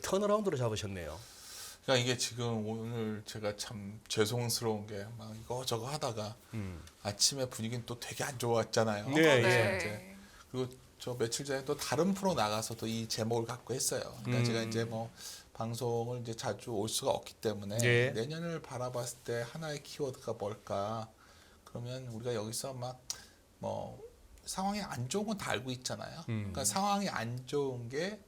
턴어라운드로 잡으셨네요. 그러니까 이게 지금 오늘 제가 참 죄송스러운 게 막 이거저거 하다가 아침에 분위기는 또 되게 안 좋았잖아요. 네, 그래서 예. 이제 그리고 저 며칠 전에 또 다른 프로 나가서도 이 제목을 갖고 했어요. 그러니까 제가 이제 뭐 방송을 이제 자주 올 수가 없기 때문에 예. 내년을 바라봤을 때 하나의 키워드가 뭘까? 그러면 우리가 여기서 막 뭐 상황이 안 좋은 건 다 알고 있잖아요. 그러니까 상황이 안 좋은 게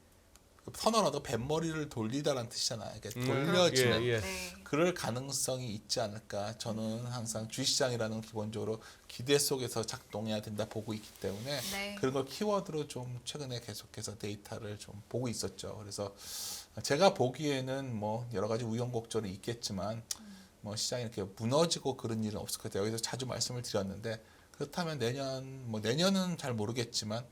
터널어도 뱃머리를 돌리다라는 뜻이잖아요. 그러니까 돌려지는 예, 예. 네. 그럴 가능성이 있지 않을까. 저는 항상 주식시장이라는 기본적으로 기대 속에서 작동해야 된다 보고 있기 때문에 네. 그런 걸 키워드로 좀 최근에 계속해서 데이터를 좀 보고 있었죠. 그래서 제가 보기에는 뭐 여러 가지 우여곡절이 있겠지만 뭐 시장이 이렇게 무너지고 그런 일은 없을 것 같아요. 여기서 자주 말씀을 드렸는데 그렇다면 내년은 잘 모르겠지만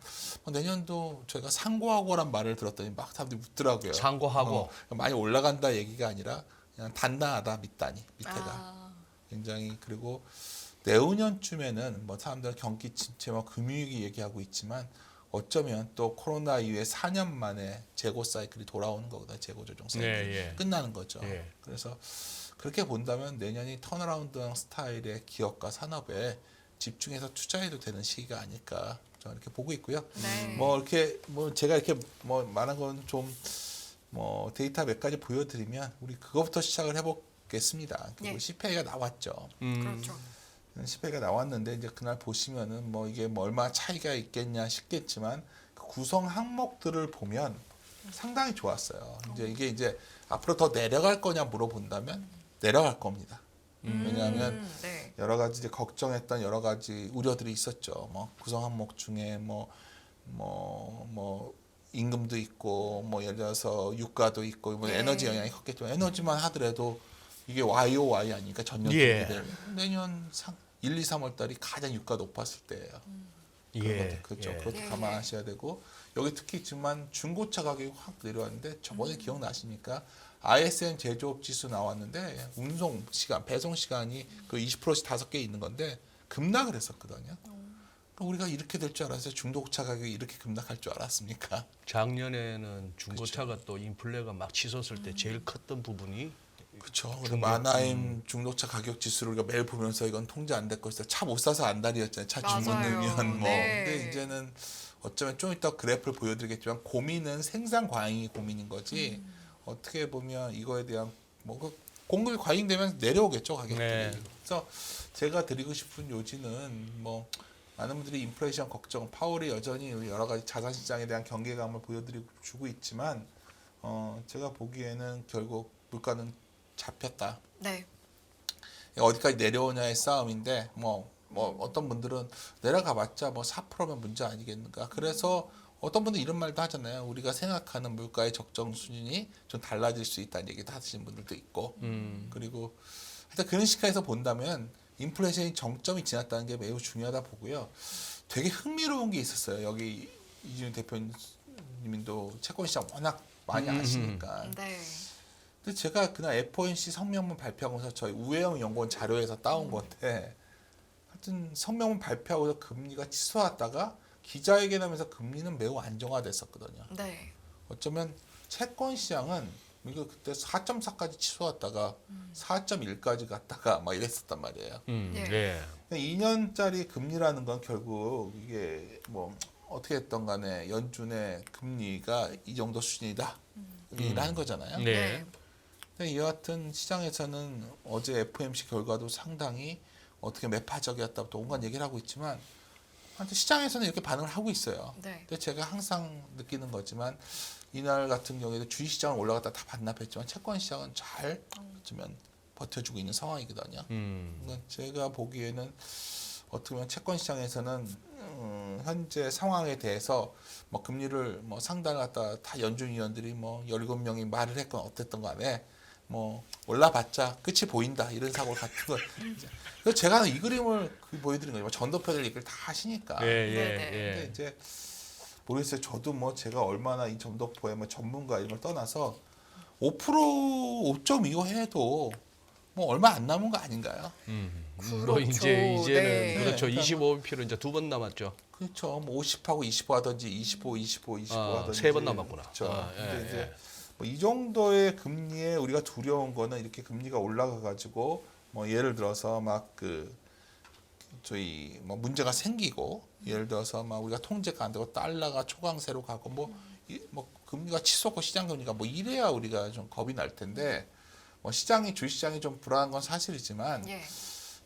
내년도 저희가 상고하고란 말을 들었더니 막 사람들이 웃더라고요. 상고하고. 많이 올라간다 얘기가 아니라 그냥 단단하다 밑단이 밑에가 아, 굉장히. 그리고 내후년쯤에는 뭐 사람들은 경기 침체 뭐 금융위기 얘기하고 있지만 어쩌면 또 코로나 이후에 4년 만에 재고 사이클이 돌아오는 거거든요. 재고 조정 사이클이 네, 예. 끝나는 거죠. 예. 그래서 그렇게 본다면 내년이 턴어라운드 스타일의 기업과 산업에 집중해서 투자해도 되는 시기가 아닐까 저는 이렇게 보고 있고요. 네. 뭐 이렇게 뭐 제가 이렇게 뭐 말한 건 좀 뭐 데이터 몇 가지 보여드리면 우리 그거부터 시작을 해보겠습니다. 네. CPI가 나왔죠. 그렇죠. CPI가 나왔는데 이제 그날 보시면은 뭐 이게 뭐 얼마 차이가 있겠냐 싶겠지만 그 구성 항목들을 보면 상당히 좋았어요. 이제 이게 이제 앞으로 더 내려갈 거냐 물어본다면 내려갈 겁니다. 왜냐하면 네. 여러 가지 이제 걱정했던 여러 가지 우려들이 있었죠. 뭐 구성 항목 중에 뭐 임금도 있고 뭐 예를 들어서 유가도 있고 뭐 네. 에너지 영향이 컸겠지만 에너지만 하더라도 이게 YOY 아니니까 전년 예. 대비 내년 1, 2, 3월 달이 가장 유가 높았을 때예요. 예. 그렇죠. 예. 그것도 예. 감안하셔야 되고 여기 특히 지만 중고차 가격이 확 내려왔는데 저번에 기억나십니까? ISM 제조업 지수 나왔는데 운송 시간, 배송 시간이 그 20%씩 5개 있는 건데 급락을 했었거든요. 그러니까 우리가 이렇게 될 줄 알았어요. 중고차 가격이 이렇게 급락할 줄 알았습니까? 작년에는 중고차가 또 인플레가 막 치솟을 때 제일 컸던 부분이 그렇죠. 마나임 중고차 가격 지수를 우리가 매일 보면서 이건 통제 안 될 것이다. 차 못 사서 안달이었잖아요. 차 주문 맞아요. 넣으면 뭐. 네. 근데 이제는 어쩌면 좀 이따 그래프를 보여드리겠지만 고민은 생산 과잉이 고민인 거지. 어떻게 보면 이거에 대한 뭐 공급이 과잉되면 내려오겠죠 가격들이. 네. 그래서 제가 드리고 싶은 요지는 뭐 많은 분들이 인플레이션 걱정, 파월이 여전히 여러 가지 자산 시장에 대한 경계감을 보여드리고 주고 있지만 제가 보기에는 결국 물가는 잡혔다. 네. 어디까지 내려오냐의 싸움인데 뭐 어떤 분들은 내려가봤자 뭐 4%면 문제 아니겠는가. 그래서 어떤 분들 이런 말도 하잖아요. 우리가 생각하는 물가의 적정 수준이 좀 달라질 수 있다는 얘기도 하시는 분들도 있고. 그리고 하여튼 그런 시각에서 본다면 인플레이션이 정점이 지났다는 게 매우 중요하다 보고요. 되게 흥미로운 게 있었어요. 여기 이준희 대표님도 채권 시장 워낙 많이 아시니까. 네. 근데 제가 그날 FOMC 성명문 발표하고서 저희 우혜영 연구원 자료에서 따온 건데 하여튼 성명문 발표하고서 금리가 치솟았다가 기자회견하면서 금리는 매우 안정화됐었거든요. 네. 어쩌면 채권 시장은 이거 그때 4.4까지 치솟았다가 4.1까지 갔다가 막 이랬었단 말이에요. 예. 2년짜리 금리라는 건 결국 이게 뭐 어떻게 했던 간에 연준의 금리가 이 정도 수준이다. 얘기를 하는 거잖아요. 네. 근데 이와 같은 시장에서는 어제 FOMC 결과도 상당히 어떻게 매파적이었다 또 온갖 얘기를 하고 있지만 하여튼 시장에서는 이렇게 반응을 하고 있어요. 네. 근데 제가 항상 느끼는 거지만 이날 같은 경우에도 주식시장은 올라갔다 다 반납했지만 채권시장은 잘 어쩌면 버텨주고 있는 상황이거든요. 그러니까 제가 보기에는 어떻게 보면 채권시장에서는 현재 상황에 대해서 뭐 금리를 뭐 상단을 갖다 다 연준위원들이 뭐 17명이 말을 했건 어땠던 간에 뭐 올라봤자 끝이 보인다 이런 사고를 갖는 걸. 그래서 제가 이 그림을 보여드린 거예요. 전도표들 얘기를 다 하시니까. 예, 예, 네네. 근데 예. 이제 모르겠어요. 저도 뭐 제가 얼마나 이 점도표의 뭐 전문가 이런 걸 떠나서 5% 5.25 해도 뭐 얼마 안 남은 거 아닌가요? 뭐 그렇죠. 이제는 네. 그렇죠. 그러니까 25표로 이제 2번 남았죠. 그렇죠. 뭐 50하고 25 하든지 25 하든지 아, 하든지. 세번 남았구나. 그렇죠. 아, 예, 근데 이제 예. 뭐 이 정도의 금리에 우리가 두려운 거는 이렇게 금리가 올라가 가지고 뭐 예를 들어서 막 그 저희 뭐 문제가 생기고 예를 들어서 막 우리가 통제가 안 되고 달러가 초강세로 가고 뭐 금리가 치솟고 시장 금리가 뭐 이래야 우리가 좀 겁이 날 텐데 뭐 시장이 주식시장이 좀 불안한 건 사실이지만 예.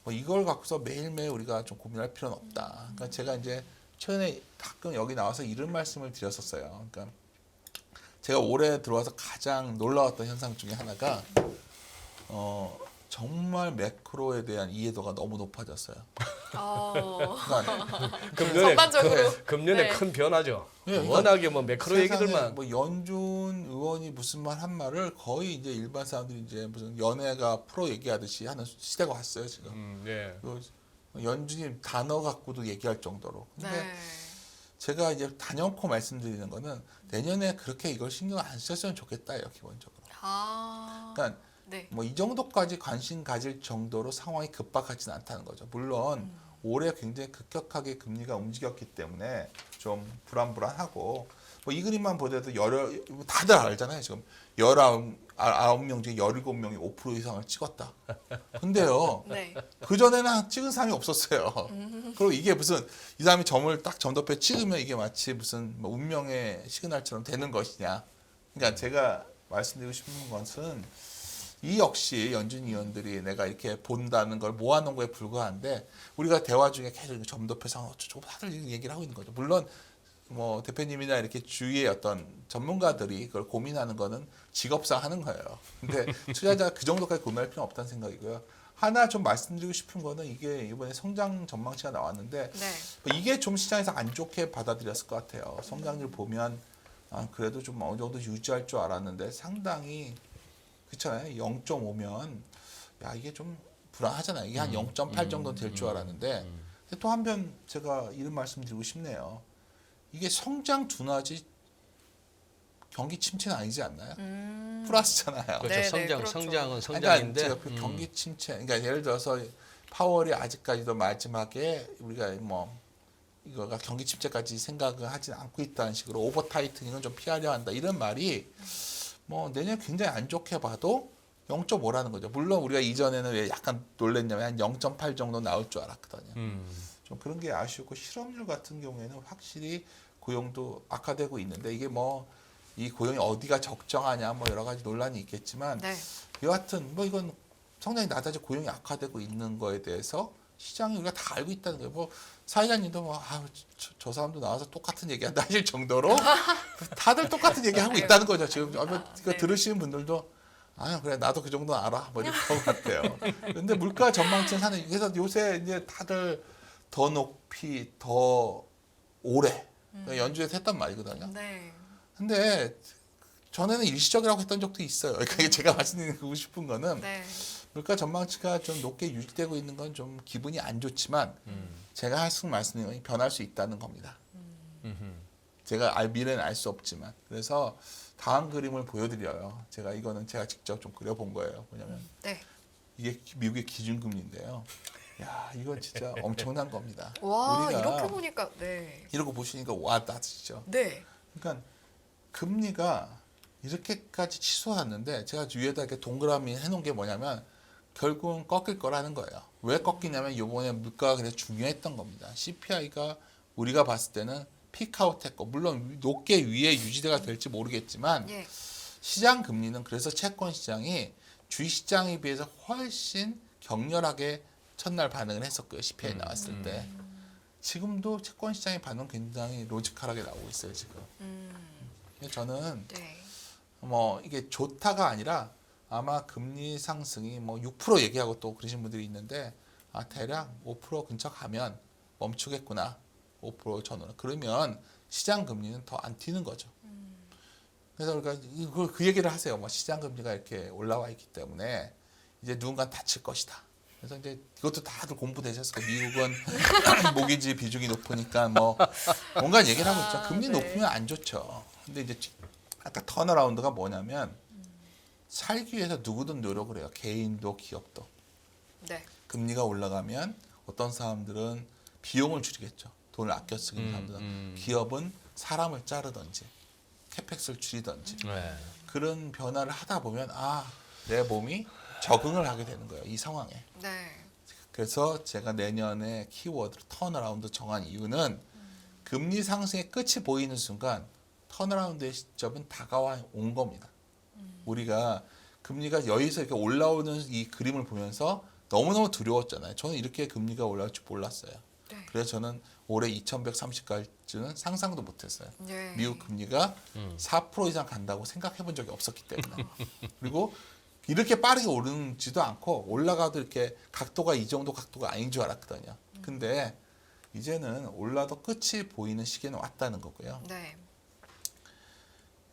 뭐 이걸 갖고서 매일매일 우리가 좀 고민할 필요는 없다. 그러니까 제가 이제 최근에 가끔 여기 나와서 이런 말씀을 드렸었어요. 그러니까 제가 올해 들어와서 가장 놀라웠던 현상 중에 하나가 정말 매크로에 대한 이해도가 너무 높아졌어요. 그러니까 전반적으로 금년에 네. 큰 변화죠. 예, 그러니까 워낙에 뭐 매크로 세상에 얘기들만 뭐 연준 의원이 무슨 말 한 말을 거의 이제 일반 사람들이 이제 무슨 연예가 프로 얘기하듯이 하는 시대가 왔어요 지금. 예. 그 연준이 단어 갖고도 얘기할 정도로. 근데 네. 제가 이제 단연코 말씀드리는 거는 내년에 그렇게 이걸 신경 안 썼으면 좋겠다요 기본적으로. 아. 그러니까 네. 뭐 이 정도까지 관심 가질 정도로 상황이 급박하지는 않다는 거죠. 물론 올해 굉장히 급격하게 금리가 움직였기 때문에 좀 불안불안하고 뭐 이 그림만 보더라도 다들 알잖아요. 지금 19명 중에 17명이 5% 이상을 찍었다. 근데요. 네. 그전에는 찍은 사람이 없었어요. 그리고 이게 무슨 이 사람이 점을 딱 점도표에 찍으면 이게 마치 무슨 뭐 운명의 시그널처럼 되는 것이냐. 그러니까 제가 말씀드리고 싶은 것은 이 역시 연준 위원들이 내가 이렇게 본다는 걸 모아놓은 거에 불과한데 우리가 대화 중에 계속 점도표 상황 어쩌고 다들 얘기를 하고 있는 거죠. 물론 뭐 대표님이나 이렇게 주위의 어떤 전문가들이 그걸 고민하는 거는 직업상 하는 거예요. 근데 투자자가 그 정도까지 고민할 필요는 없다는 생각이고요. 하나 좀 말씀드리고 싶은 거는 이게 이번에 성장 전망치가 나왔는데 네. 이게 좀 시장에서 안 좋게 받아들였을 것 같아요. 성장률 보면 그래도 좀 어느 정도 유지할 줄 알았는데 상당히 그렇잖아요. 0.5면 야 이게 좀 불안하잖아요. 이게 한 0.8 정도 될 줄 알았는데 또 한편 제가 이런 말씀 드리고 싶네요. 이게 성장 둔화지 경기 침체는 아니지 않나요? 플러스잖아요. 그렇죠. 네, 성장, 네, 그렇죠. 성장은 그러니까 성장인데 제가 그 경기 침체, 그러니까 예를 들어서 파월이 아직까지도 마지막에 우리가 뭐 이거가 경기 침체까지 생각을 하진 않고 있다는 식으로 오버 타이트닝은 좀 피하려 한다 이런 말이 뭐 내년 굉장히 안 좋게 봐도 0.5라는 거죠. 물론 우리가 이전에는 왜 약간 놀랬냐면 한 0.8 정도 나올 줄 알았거든요. 좀 그런 게 아쉬웠고 실업률 같은 경우에는 확실히 고용도 악화되고 있는데 이게 뭐 이 고용이 어디가 적정하냐 뭐 여러 가지 논란이 있겠지만 네. 여하튼 뭐 이건 성장이 낮아져 고용이 악화되고 있는 거에 대해서 시장이 우리가 다 알고 있다는 거예요. 뭐 사회자님도 뭐 저 사람도 나와서 똑같은 얘기한다 하실 정도로 다들 똑같은 얘기하고 있다는 거죠. 지금 네. 들으시는 분들도 그래 나도 그 정도 알아 뭐 이럴 것 같아요. 근데 물가 전망치는 사는 그래서 요새 이제 다들 더 높이 더 오래 연준에서 했단 말이거든요. 네. 근데 전에는 일시적이라고 했던 적도 있어요. 그러니까 제가 말씀드리고 싶은 거는 네. 물가 전망치가 좀 높게 유지되고 있는 건 좀 기분이 안 좋지만 제가 할수 말씀드린 건 변할 수 있다는 겁니다. 제가 미래는 알 수 없지만 그래서 다음 그림을 보여드려요. 이거는 제가 직접 좀 그려본 거예요. 뭐냐면 네. 이게 미국의 기준금리인데요. 야 이건 진짜 엄청난 겁니다. 와, 우리가 이렇게 보니까 네. 이러고 보시니까 와 따지죠. 네. 그러니까 금리가 이렇게까지 치솟았는데 제가 위에다 이렇게 동그라미 해놓은 게 뭐냐면 결국은 꺾일 거라는 거예요. 왜 꺾이냐면 이번에 물가가 그래서 중요했던 겁니다. CPI가 우리가 봤을 때는 피크아웃 했고 물론 높게 위에 유지가 될지 모르겠지만 예. 시장 금리는 그래서 채권 시장이 주식시장에 비해서 훨씬 격렬하게 첫날 반응을 했었고요. CPI 나왔을 때. 지금도 채권 시장의 반응 굉장히 로지컬하게 나오고 있어요. 지금. 저는 네. 뭐 이게 좋다가 아니라 아마 금리 상승이 뭐 6% 얘기하고 또 그러신 분들이 있는데 대략 5% 근처 가면 멈추겠구나. 5% 전후는 그러면 시장 금리는 더 안 튀는 거죠. 그래서 그러니까 그 얘기를 하세요. 뭐 시장 금리가 이렇게 올라와 있기 때문에 이제 누군가 다칠 것이다. 그래서 이제 이것도 다들 공부되셨을 거예요. 미국은 모기지 비중이 높으니까 뭐 뭔가 얘기를 하고 있죠. 금리 네. 높으면 안 좋죠. 근데 이제 아까 턴어라운드가 뭐냐면 살기 위해서 누구든 노력을 해요. 개인도 기업도. 네. 금리가 올라가면 어떤 사람들은 비용을 줄이겠죠. 돈을 아껴 쓰는 사람들은. 기업은 사람을 자르든지 캐펙스를 줄이든지. 네. 그런 변화를 하다 보면 내 몸이 적응을 하게 되는 거예요. 이 상황에. 네. 그래서 제가 내년에 키워드로 턴어라운드 정한 이유는 금리 상승의 끝이 보이는 순간 턴어라운드의 시점은 다가와 온 겁니다. 우리가 금리가 여기서 이렇게 올라오는 이 그림을 보면서 너무너무 두려웠잖아요. 저는 이렇게 금리가 올라올 줄 몰랐어요. 네. 그래서 저는 올해 2130까지는 상상도 못했어요. 네. 미국 금리가 4% 이상 간다고 생각해 본 적이 없었기 때문에. 그리고 이렇게 빠르게 오르지도 않고 올라가도 이렇게 각도가 이 정도 각도가 아닌 줄 알았거든요. 근데 이제는 올라도 끝이 보이는 시기는 왔다는 거고요. 네.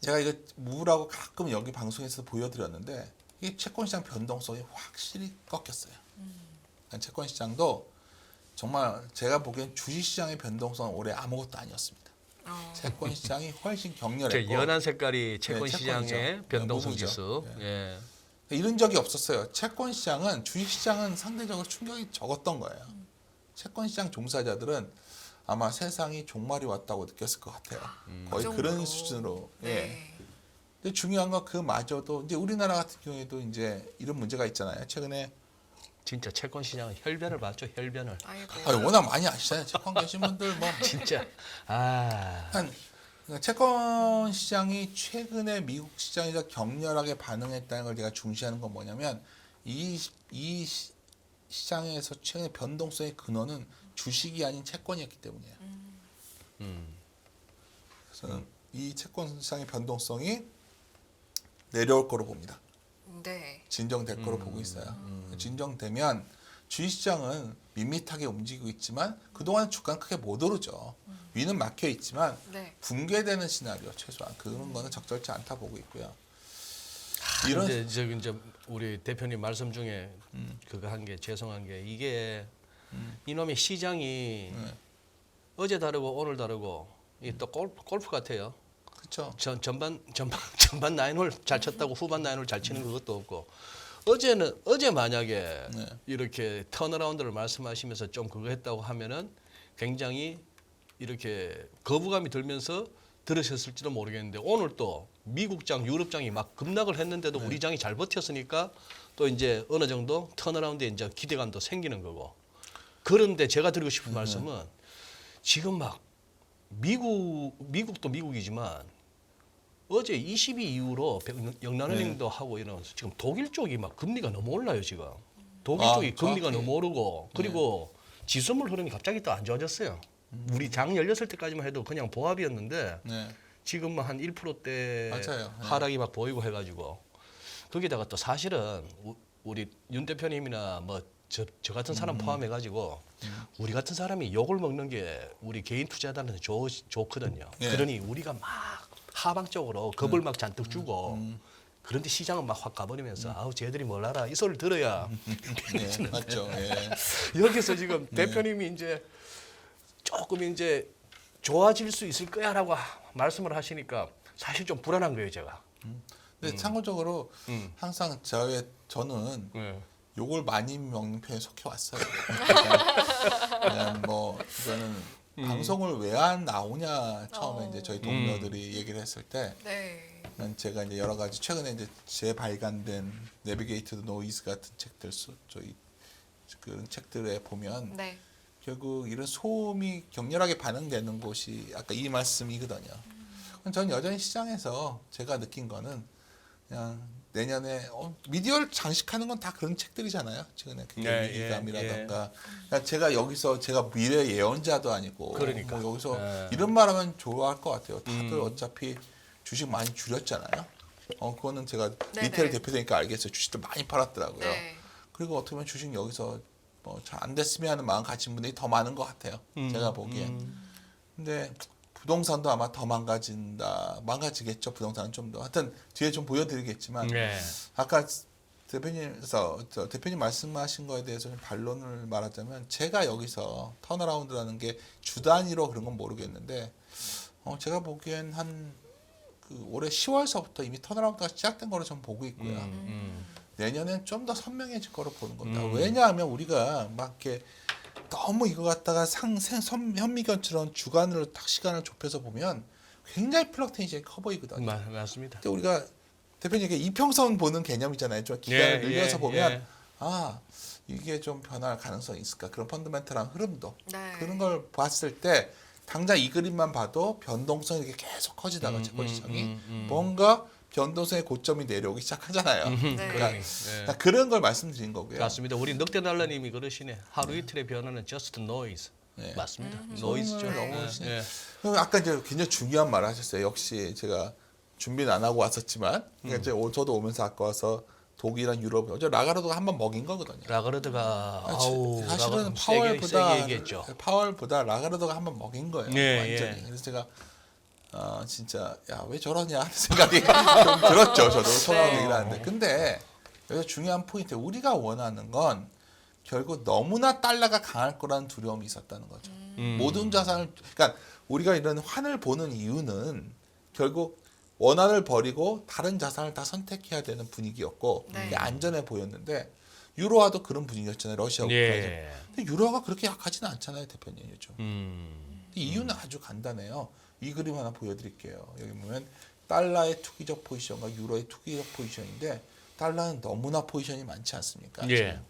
제가 이거 우울하고 가끔 여기 방송에서 보여드렸는데 이 채권시장 변동성이 확실히 꺾였어요. 그러니까 채권시장도 정말 제가 보기엔 주식시장의 변동성은 올해 아무것도 아니었습니다. 채권시장이 훨씬 격렬했고 연한 색깔이 채권 네, 시장의 채권이죠. 변동성 무브죠. 지수. 네. 예. 이런 적이 없었어요. 채권시장은 주식시장은 상대적으로 충격이 적었던 거예요. 채권시장 종사자들은 아마 세상이 종말이 왔다고 느꼈을 것 같아요. 거의 그 그런 정도로. 수준으로. 예. 네. 근데 중요한 건 그마저도 이제 우리나라 같은 경우에도 이제 이런 문제가 있잖아요. 최근에 진짜 채권 시장은 혈변을 봤죠. 혈변을. 아이고. 워낙 많이 아시잖아요. 채권 계신 분들 뭐 진짜. 그러니까 채권 시장이 최근에 미국 시장에서 격렬하게 반응했다는 걸 제가 중시하는 건 뭐냐면 이 시장에서 최근에 변동성의 근원은 주식이 아닌 채권이었기 때문이에요. 그래서 이 채권 시장의 변동성이 내려올 거로 봅니다. 네. 진정될 거로 보고 있어요. 진정되면 주식시장은 밋밋하게 움직이고 있지만 그동안 주가는 크게 못 오르죠. 위는 막혀 있지만 네. 붕괴되는 시나리오 최소한 그런 거는 적절치 않다 보고 있고요. 이런 이제 우리 대표님 말씀 중에 그거 한 게 죄송한 게 이게 이놈의 시장이 어제 다르고 오늘 다르고 이 또 골프 같아요. 그렇죠. 전반 나인홀 잘 쳤다고 후반 나인홀 잘 치는 그것도 없고 어제 만약에 네. 이렇게 턴어라운드를 말씀하시면서 좀 그거 했다고 하면은 굉장히 이렇게 거부감이 들면서 들으셨을지도 모르겠는데 오늘 또 미국장, 유럽장이 막 급락을 했는데도 우리 장이 잘 버텼으니까 또 이제 어느 정도 턴어라운드에 이제 기대감도 생기는 거고. 그런데 제가 드리고 싶은 말씀은 지금 막 미국도 미국이지만 어제 22 이후로 영란은행도 하고 이러면서 지금 독일 쪽이 막 금리가 너무 올라요 지금. 독일 쪽이 금리가 정확히. 너무 오르고 그리고 지수물 흐름이 갑자기 또 안 좋아졌어요. 우리 장 열렸을 때까지만 해도 그냥 보합이었는데 네. 지금은 한 1%대 맞아요. 네. 하락이 막 보이고 해가지고 거기다가 또 사실은 우리 윤 대표님이나 뭐 저 같은 사람 포함해가지고 우리 같은 사람이 욕을 먹는 게 우리 개인 투자자들한테 좋거든요. 예. 그러니 우리가 막 하방적으로 겁을 막 잔뜩 주고 그런데 시장은 막 확 가버리면서 아우 쟤들이 뭘 알아 이 소리를 들어야 네, 맞죠. 예. 여기서 지금 대표님이 이제 조금 이제 좋아질 수 있을 거야라고 말씀을 하시니까 사실 좀 불안한 거예요 제가. 근데 참고적으로 항상 저는 네. 욕을 많이 먹는 편에 속해 왔어요. 그냥 뭐 이거는 방송을 왜 안 나오냐 처음에 이제 저희 동료들이 얘기를 했을 때 네. 제가 이제 여러 가지 최근에 이제 재발간된 내비게이트 더 노이즈 같은 책들 저희 그런 책들에 보면 네. 결국 이런 소음이 격렬하게 반응되는 곳이 아까 이 말씀이거든요. 저는 여전히 시장에서 제가 느낀 거는 그냥 내년에 미디어를 장식하는 건 다 그런 책들이잖아요. 최근에 네, 위기감이라던가. 그러니까 제가 여기서 제가 미래 예언자도 아니고 그러니까. 뭐 여기서 네. 이런 말하면 좋아할 것 같아요. 다들 어차피 주식 많이 줄였잖아요. 그거는 제가 네네. 리테일 대표되니까 알겠어요. 주식들 많이 팔았더라고요. 네. 그리고 어떻게 보면 주식 여기서 뭐 잘 안 됐으면 하는 마음 가진 분들이 더 많은 것 같아요. 제가 보기엔. 근데 부동산도 아마 더 망가지겠죠. 부동산은 좀 더. 하여튼 뒤에 좀 보여드리겠지만 네. 아까 대표님 말씀하신 거에 대해서 좀 반론을 말하자면 제가 여기서 턴어라운드라는 게 주 단위로 그런 건 모르겠는데 제가 보기엔 그 올해 10월서부터 이미 턴어라운드가 시작된 거로 좀 보고 있고요. 내년엔 좀 더 선명해질 거로 보는 겁니다. 왜냐하면 우리가 막 이렇게 너무 이거 갖다가 현미경처럼 주간으로 딱 시간을 좁혀서 보면 굉장히 플럭테이션이 커 보이거든요. 맞습니다. 근데 우리가 대표님 이게 이평선 보는 개념이잖아요. 좀 기간을 늘려서 보면 예. 아 이게 좀 변할 가능성이 있을까? 그런 펀더멘털한 흐름도 네. 그런 걸 봤을 때 당장 이 그림만 봐도 변동성이 이렇게 계속 커지다가 채권 시장이 뭔가 변동성의 고점이 내려오기 시작하잖아요. 네. 그러니까 예. 그런 걸 말씀드린 거고요. 맞습니다. 우리 늑대달러님이 그러시네. 하루 이틀의 변화는 just noise. 네. 맞습니다. 노이즈죠. 소음을 너무 예. 그럼 아까 이제 굉장히 중요한 말을 하셨어요. 역시 제가 준비는 안 하고 왔었지만 그러니까 이제 저도 오면서 아까 와서 독일이랑 유럽 어제 라가르도가 한번 먹인 거거든요. 라가르드가 아우 사실은 라가르드 세게 얘기했죠. 파월보다 라가르도가 한번 먹인 거예요. 네, 완전히. 예. 그래서 제가 진짜 야 왜 저러냐 하는 생각이 좀 들었죠. 저도 처음 얘기를 하는데. 근데 여기서 중요한 포인트 우리가 원하는 건 결국 너무나 달러가 강할 거라는 두려움이 있었다는 거죠. 모든 자산을 그러니까 우리가 이런 환을 보는 이유는 결국 원화를 버리고 다른 자산을 다 선택해야 되는 분위기였고 네. 그게 안전해 보였는데 유로화도 그런 분위기였잖아요. 러시아 우크라이나. 예. 근데 유로화가 그렇게 약하지는 않잖아요, 대표님 요즘. 음. 이유는 아주 간단해요. 이 그림 하나 보여드릴게요. 여기 보면 달러의 투기적 포지션과 유로의 투기적 포지션인데 달러는 너무나 포지션이 많지 않습니까? 예.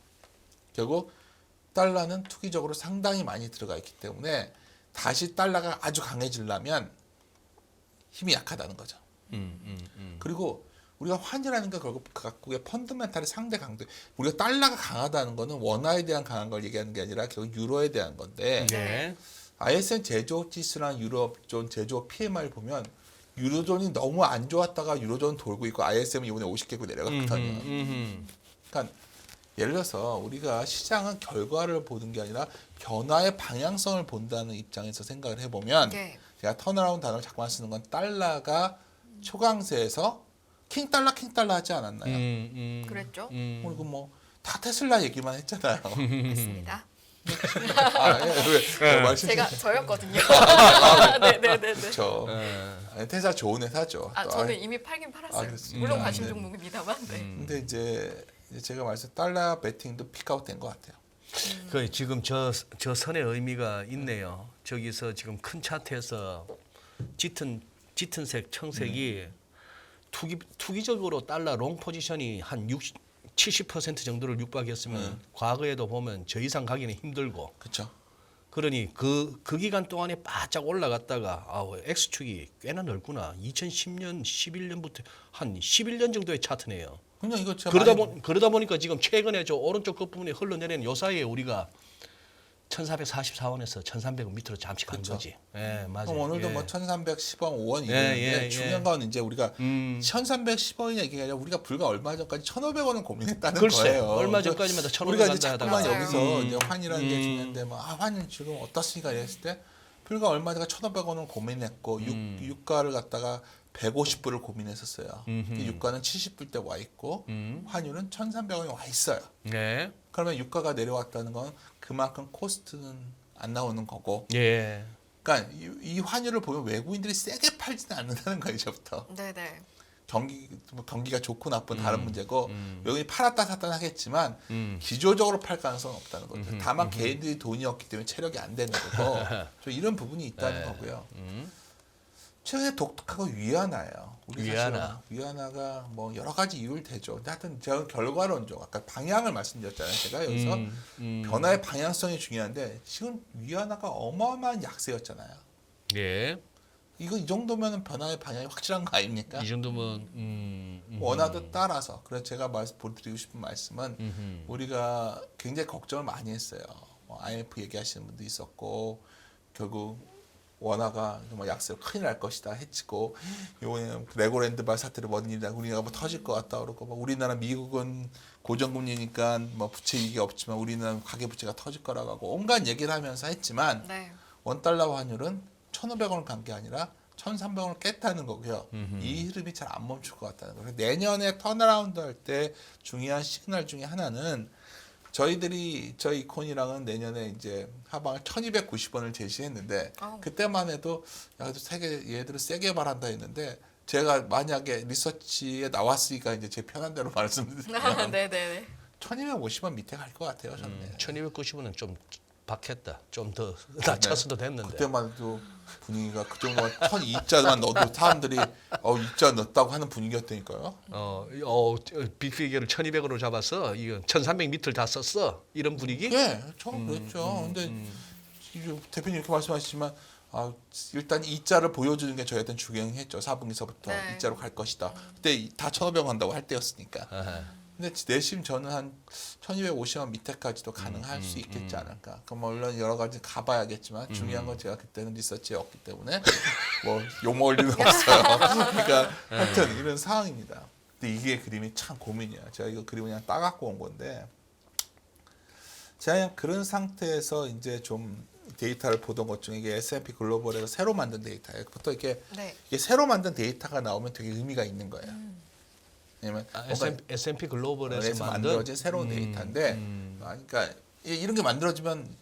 결국 달러는 투기적으로 상당히 많이 들어가 있기 때문에 다시 달러가 아주 강해지려면 힘이 약하다는 거죠. 그리고 우리가 환이라는 게 결국 각국의 펀더멘탈의 상대 강도. 우리가 달러가 강하다는 거는 원화에 대한 강한 걸 얘기하는 게 아니라 결국 유로에 대한 건데 예. ISM 제조업 지수랑 유럽존 제조업 PMI를 보면 유로존이 너무 안 좋았다가 유로존 돌고 있고 ISM이 이번에 50개국 내려갔거든요. 그러니까 예를 들어서 우리가 시장은 결과를 보는 게 아니라 변화의 방향성을 본다는 입장에서 생각을 해보면 네. 제가 턴어라운드 단어를 자꾸만 쓰는 건 달러가 초강세에서 킹달러 하지 않았나요? 그랬죠. 그리고 뭐 다 테슬라 얘기만 했잖아요. 맞습니다. 왜 말씀 제가 저였거든요. 네네네. 그렇죠. 테슬라 좋은 회사죠. 아 또 저는 이미 팔긴 팔았어요. 그렇습니다. 물론 관심 네. 종목입니다만. 네. 근데 이제 제가 말씀 달러 베팅도 픽아웃 된 것 같아요. 그 지금 저 선의 의미가 있네요. 저기서 지금 큰 차트에서 짙은색 청색이 투기적으로 달러 롱 포지션이 한 70% 정도를 육박했으면 과거에도 보면 저 이상 가기는 힘들고 그렇죠. 그러니 그 기간 동안에 바짝 올라갔다가 X축이 꽤나 넓구나. 2010년, 11년부터 한 11년 정도의 차트네요. 그냥 이거 제가 그러다 보니까 지금 최근에 저 오른쪽 끝부분에 흘러내리는 요 사이에 우리가 1444원에서 1300원 밑으로 잠시 간 그쵸. 거지. 예, 맞아요. 그럼 오늘도 예. 뭐 1310원, 5원 예, 이랬는데 예, 중요한 예. 건 이제 우리가 1310원이냐 이게 아니라 우리가 불과 얼마 전까지 1,500원을 고민했다는 글쎄, 거예요. 얼마 전까지만 다 1,500원 우리가 이제 간다 자꾸만 하다가. 여기서 이제 환이라는 게 중요한데 뭐 환은 지금 어떻습니까 이랬을 때 불과 얼마 전에 1,500원을 고민했고 유가를 갖다가 150불을 고민했었어요. 유가는 70불 때 와 있고 환율은 1,300원이 와 있어요. 네. 그러면 유가가 내려왔다는 건 그만큼 코스트는 안 나오는 거고. 예. 그러니까 이 환율을 보면 외국인들이 세게 팔지는 않는다는 거예요, 이제부터. 네네. 경기가 좋고 나쁜 다른 문제고 외국인이 팔았다 샀다 하겠지만 기조적으로 팔 가능성은 없다는 거죠. 다만 개인들이 돈이 없기 때문에 체력이 안 되는 거고 좀 이런 부분이 있다는 거고요. 최근에 독특하고 위안화예요. 우리 위안화. 사실은 위안화가 뭐 여러 가지 이유를 대죠. 근데 하여튼 제가 결과론적 아까 방향을 말씀드렸잖아요. 제가 여기서 변화의 방향성이 중요한데 지금 위안화가 어마어마한 약세였잖아요. 예. 이거 이 정도면 변화의 방향이 확실한 거 아닙니까? 이 정도면 원화도 따라서. 그래서 제가 보여드리고 싶은 말씀은 우리가 굉장히 걱정을 많이 했어요. IMF 얘기하시는 분도 있었고 결국 원화가 정말 약세로 큰일 날 것이다 했고 이번에 레고랜드발 사태를 뭔 일이다 우리나라가 뭐 터질 것 같다 그러고 뭐 우리나라 미국은 고정금리니까 뭐 부채 위기가 없지만 우리는 가계부채가 터질 거라고 하고 온갖 얘기를 하면서 했지만 네. 원달러 환율은 1,500원을 간 게 아니라 1,300원을 깼다는 거고요. 이 흐름이 잘 안 멈출 것 같다는 거예요. 내년에 턴어라운드 할 때 중요한 시그널 중에 하나는 저희 이콘이랑은 내년에 이제 하방을 1,290원을 제시했는데 그때만 해도 야 그래도 얘들은 세게 말한다 했는데 제가 만약에 리서치에 나왔으니까 이제 제 편한 대로 말씀드리면 네네네. 1,250원 밑에 갈 것 같아요. 저는. 1290원은 좀 박했다. 좀 더 낮췄어도 됐는데. 그때만 해도 분위기가 그 정도만 1002자만 넣어도 사람들이 이자 넣었다고 하는 분위기였다니까요. 빅피겨를 1200으로 잡아서 이거 1300m를 다 썼어. 이런 분위기? 예, 처음 그랬죠. 근데 대표님 이렇게 말씀하시지만 일단 이자를 보여주는 게 저희한테는 중요했죠. 4분기서부터 네. 이자로 갈 것이다. 그때 다 1,500원 한다고 할 때였으니까. 아하. 근데 내심 저는 한 1,250원 밑에까지도 가능할 수 있겠지 않을까. 그럼 물론 여러 가지 가봐야겠지만 중요한 건 제가 그때는 리서치였기 때문에 뭐 욕먹을 일은 없어요. 그러니까 하여튼 이런 상황입니다. 근데 이게 그림이 참 고민이야. 제가 이거 그림을 그냥 따갖고 온 건데 제가 그냥 그런 상태에서 이제 좀 데이터를 보던 것 중에 이게 S&P 글로벌에서 새로 만든 데이터예요. 보통 이게 새로 만든 데이터가 나오면 되게 의미가 있는 거예요. 왜냐면 S&P 글로벌에서 그래서 만들어진 새로운 데이터인데 그러니까 이런 게 만들어지면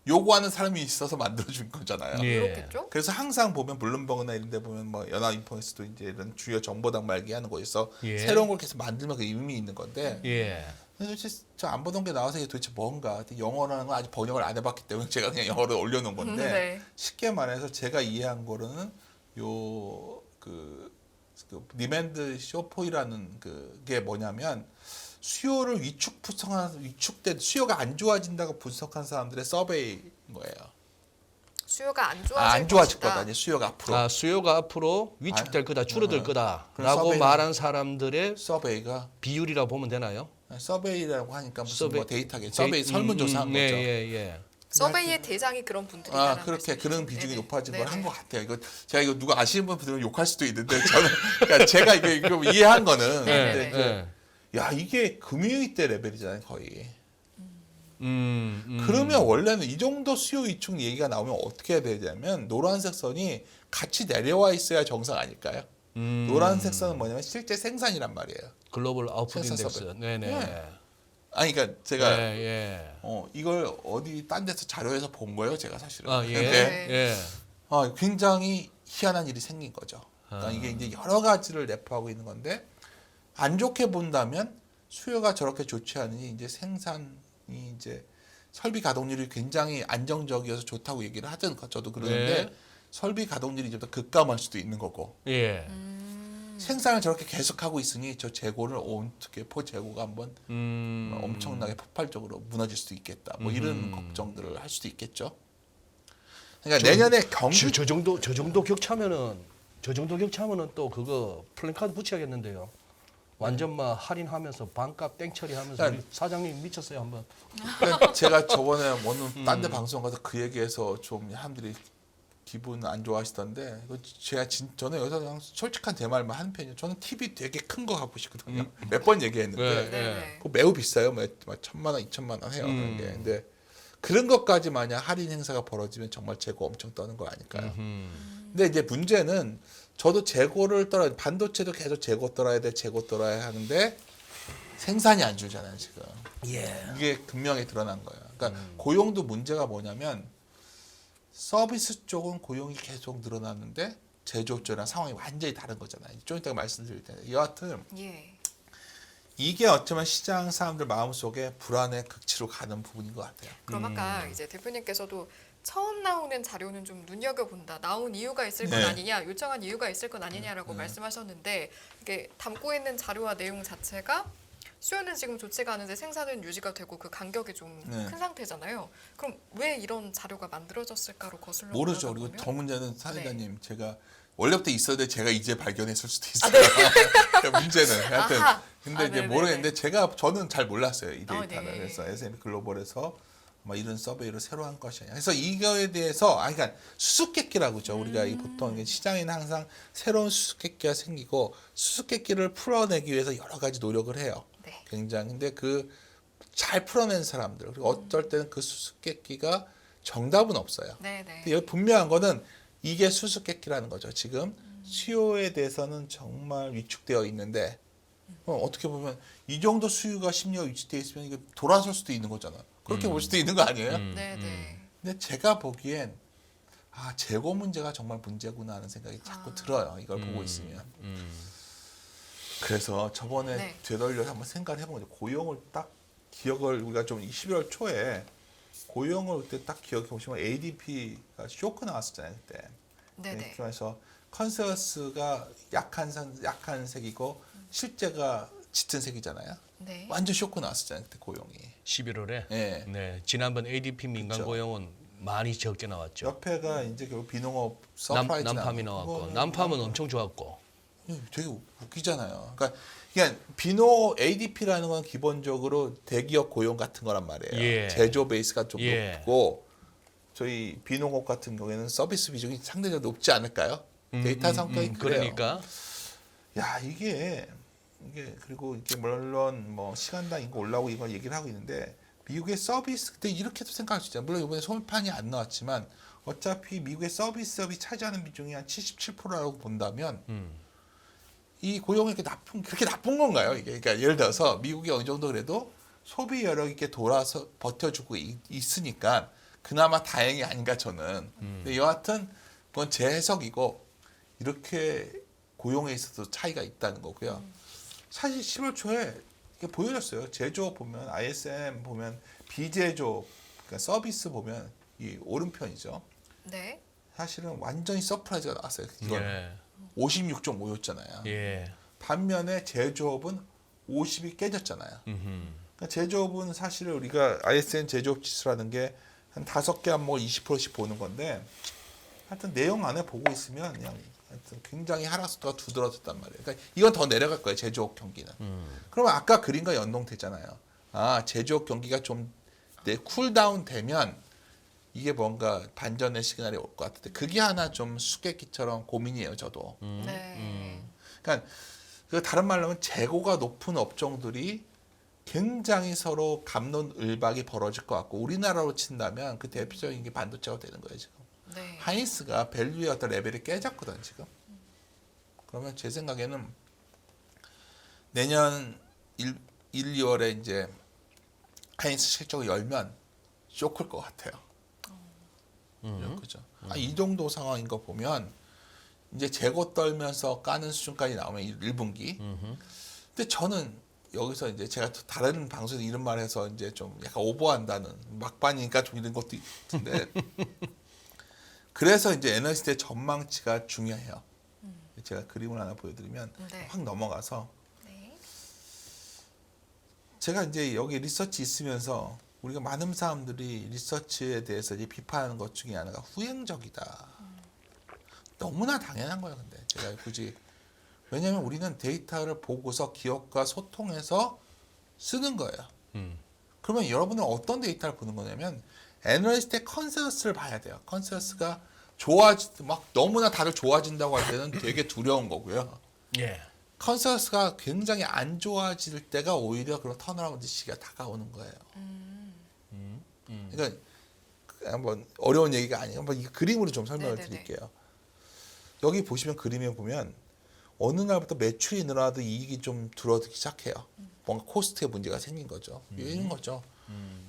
요구하는 사람이 있어서 만들어진 거잖아요. 예. 그렇겠죠? 그래서 항상 보면 블룸버그나 이런 데 보면 뭐 연합인포스도 이제 이런 주요 정보당 말기하는 곳에서 예. 새로운 걸 계속 만들면 그 의미 있는 건데 예. 근데 도대체 저 안 보던 게 나와서 이게 도대체 뭔가 영어라는 건 아직 번역을 안 해봤기 때문에 제가 그냥 영어로 올려놓은 건데 네. 쉽게 말해서 제가 이해한 거로는 그 디맨드 쇼포이라는 그게 뭐냐면 수요를 위축된 수요가 안 좋아진다고 분석한 사람들의 서베이인 거예요. 수요가 안 좋아질 거다. 이제 수요가 앞으로. 수요가 앞으로 위축될 거다, 줄어들 거다라고 서베이는- 말한 사람들의 서베이가 비율이라고 보면 되나요? 서베이라고 하니까 무슨 서베이. 뭐 데이터겠죠. 서베이 설문조사한 거죠. 예. 서베이의 대상이 그런 분들이라는 그렇게 그런 말씀이시죠? 비중이 네네. 높아진 걸 한 네네. 것 같아요. 이거 제가 이거 누가 아시는 분 들으면 욕할 수도 있는데 저는 그러니까 제가 이거 이해한 거는 네네네. 근데 야 이게 금융위 때 레벨이잖아요 거의. 음. 그러면 원래는 이 정도 수요 위축 얘기가 나오면 어떻게 해야 되냐면 노란색 선이 같이 내려와 있어야 정상 아닐까요? 노란색 선은 뭐냐면 실제 생산이란 말이에요. 글로벌 아웃풋 생산 인덱스. 서베이. 네네. 네. 아니 그러니까 제가 예. 이걸 어디 딴 데서 자료에서 본 거예요, 제가 사실은. 예. 근데 예. 굉장히 희한한 일이 생긴 거죠. 그러니까 이게 이제 여러 가지를 내포하고 있는 건데 안 좋게 본다면 수요가 저렇게 좋지 않으니 이제 생산이 이제 설비 가동률이 굉장히 안정적이어서 좋다고 얘기를 하든 저도 그러는데 네. 설비 가동률이 이제부터 급감할 수도 있는 거고 예. 생산을 저렇게 계속하고 있으니 저 재고를 어떻게 재고가 한번 음. 엄청나게 폭발적으로 무너질 수도 있겠다. 뭐 이런 걱정들을 할 수도 있겠죠. 그러니까 내년에 경기 저 정도 격차면은 또 그거 플랜카드 붙여야겠는데요. 완전 막 할인하면서 반값 땡처리하면서 그러니까 우리 사장님 미쳤어요 한번. 그러니까 제가 저번에 어느 딴 데 방송 가서 그 얘기해서 좀 사람들이 기분 안 좋아하시던데 이거 저는 여기서 그냥 솔직한 제 말만 하는 편이에요. 저는 TV 되게 큰 거 갖고 싶거든요. 몇 번 얘기했는데 네네. 그거 매우 비싸요. 뭐 1,000만 원, 2,000만 원 해요. 그런 게. 근데 그런 것까지 만약 할인 행사가 벌어지면 정말 재고 엄청 떠는 거 아닐까요? 근데 이제 문제는 저도 재고를 반도체도 계속 재고 떨어야 하는데 생산이 안 줄잖아요 지금. 이게 분명히 드러난 거예요. 그러니까 고용도 문제가 뭐냐면 서비스 쪽은 고용이 계속 늘어났는데 제조업 쪽이랑 상황이 완전히 다른 거잖아요. 좀 이따가 말씀드릴 텐데 여하튼 예. 이게 어쩌면 시장 사람들 마음속에 불안의 극치로 가는 부분인 것 같아요. 그럼 아까 이제 대표님께서도 처음 나오는 자료는 좀 눈여겨본다. 나온 이유가 있을 건 네. 아니냐, 요청한 이유가 있을 건 아니냐라고 말씀하셨는데 이게 담고 있는 자료와 내용 자체가 수요는 지금 좋지가 않은데 생산은 유지가 되고 그 간격이 좀 큰 네. 상태잖아요. 그럼 왜 이런 자료가 만들어졌을까로 거슬러 모르죠. 올라가 그리고 보면? 더 문제는 사회자님 제가 원래부터 있었는데 제가 이제 발견했을 수도 있어요. 네. 그러니까 문제는 하여튼 아하. 근데 이제 네네네. 모르겠는데 저는 잘 몰랐어요 이 데이터를. 네. 그래서 S&P 글로벌에서 아마 이런 서베이를 새로 한 것이 아니야. 그래서 이거에 대해서 그러니까 수수께끼라고 죠. 우리가 보통 시장에는 항상 새로운 수수께끼가 생기고 수수께끼를 풀어내기 위해서 여러 가지 노력을 해요. 네. 굉장히. 근데 그 잘 풀어낸 사람들 그리고 어쩔 때는 그 수수께끼가 정답은 없어요. 네네. 근데 여기 분명한 거는 이게 수수께끼라는 거죠. 지금 수요에 대해서는 정말 위축되어 있는데 어떻게 보면 이 정도 수요가 심리가 위축되어 있으면 이게 돌아설 수도 있는 거잖아. 그렇게 볼 수도 있는 거 아니에요? 네네. 근데 제가 보기엔 재고 문제가 정말 문제구나 하는 생각이 자꾸 들어요. 이걸 보고 있으면. 그래서 저번에 네. 되돌려서 한번 생각을 해본 거죠. 고용을 딱 기억을 우리가 좀 11월 초에 고용을 그때 딱 기억해 보시면 ADP가 쇼크 나왔었잖아요 그때. 네네. 그래서 컨센서스가 약한 색이고 실제가 짙은 색이잖아요. 네. 완전 쇼크 나왔었잖아요 그때 고용이. 11월에. 예. 네. 지난번 ADP 민간 그쵸. 고용은 많이 적게 나왔죠. 옆에가 이제 결국 비농업 서프라이즈 남팜이 나왔고 남팜은 엄청 좋았고. 되게 웃기잖아요. 그러니까 비노 ADP라는 건 기본적으로 대기업 고용 같은 거란 말이에요. 예. 제조 베이스가 좀 예. 높고 저희 비농업 같은 경우에는 서비스 비중이 상대적으로 높지 않을까요? 데이터 성격이 그래요. 그러니까 야 이게 그리고 이게 물론 뭐 시간당 인구 올라오고 이걸 얘기를 하고 있는데 미국의 서비스 그때 이렇게도 생각할 수 있잖아요. 물론 이번에 소문판이 안 나왔지만 어차피 미국의 서비스업이 차지하는 비중이 한 77%라고 본다면 이 고용이 그렇게 나쁜 건가요? 이게 그러니까 예를 들어서 미국이 어느 정도 그래도 소비 여력이 이렇게 돌아서 버텨주고 있으니까 그나마 다행이 아닌가 저는. 근데 여하튼 그건 제 해석이고 이렇게 고용에 있어서 차이가 있다는 거고요. 사실 10월 초에 이게 보여졌어요. 제조업 보면 ISM 보면 비제조업 그러니까 서비스 보면 이 오른편이죠. 네. 사실은 완전히 서프라이즈가 나왔어요. 이건 예. 56.5였잖아요. 예. 반면에 제조업은 50이 깨졌잖아요. 음흠. 그러니까 제조업은 사실 우리가 ISM 제조업 지수라는 게 한 5개 항목을 20%씩 보는 건데 하여튼 내용 안에 보고 있으면 그냥 하여튼 굉장히 하락속도가 두드러졌단 말이에요. 그러니까 이건 더 내려갈 거예요. 제조업 경기는. 그러면 아까 그림과 연동되잖아요. 아 제조업 경기가 좀 쿨다운 되면 이게 뭔가 반전의 시그널이 올 것 같은데 그게 하나 좀 수수께끼처럼 고민이에요. 저도. 네. 그러니까 그 다른 말로 하면 재고가 높은 업종들이 굉장히 서로 갑론을박이 벌어질 것 같고 우리나라로 친다면 그 대표적인 게 반도체가 되는 거예요 지금. 네. 하이닉스가 밸류의 어떤 레벨이 깨졌거든 지금. 그러면 제 생각에는 내년 1, 2월에 이제 하이닉스 실적을 열면 쇼크일 것 같아요. 그죠. 이 정도 상황인 거 보면 이제 재고 떨면서 까는 수준까지 나오면 1분기. 근데 저는 여기서 이제 제가 또 다른 방송에서 이런 말 해서 이제 좀 약간 오버한다는 막판이니까 좀 이런 것도 있는데 그래서 이제 에너지대 전망치가 중요해요. 제가 그림을 하나 보여드리면 네. 확 넘어가서 네. 제가 이제 여기 리서치 있으면서 우리가 많은 사람들이 리서치에 대해서 이제 비판하는 것 중에 하나가 후행적이다. 너무나 당연한 거예요. 근데 제가 굳이 왜냐하면 우리는 데이터를 보고서 기업과 소통해서 쓰는 거예요. 그러면 여러분은 어떤 데이터를 보는 거냐면 애널리스트의 컨센서스를 봐야 돼요. 컨센서스가 막 너무나 다들 좋아진다고 할 때는 되게 두려운 거고요. 예. 컨센서스가 굉장히 안 좋아질 때가 오히려 그런 턴어라운드 시기가 다가오는 거예요. 그러니까 한번 어려운 얘기가 아니에요. 한번 이 그림으로 좀 설명을 네네네. 드릴게요. 여기 보시면 그림에 보면 어느 날부터 매출이 늘어나도 이익이 좀 줄어들기 시작해요. 뭔가 코스트에 문제가 생긴 거죠. 이런 거죠.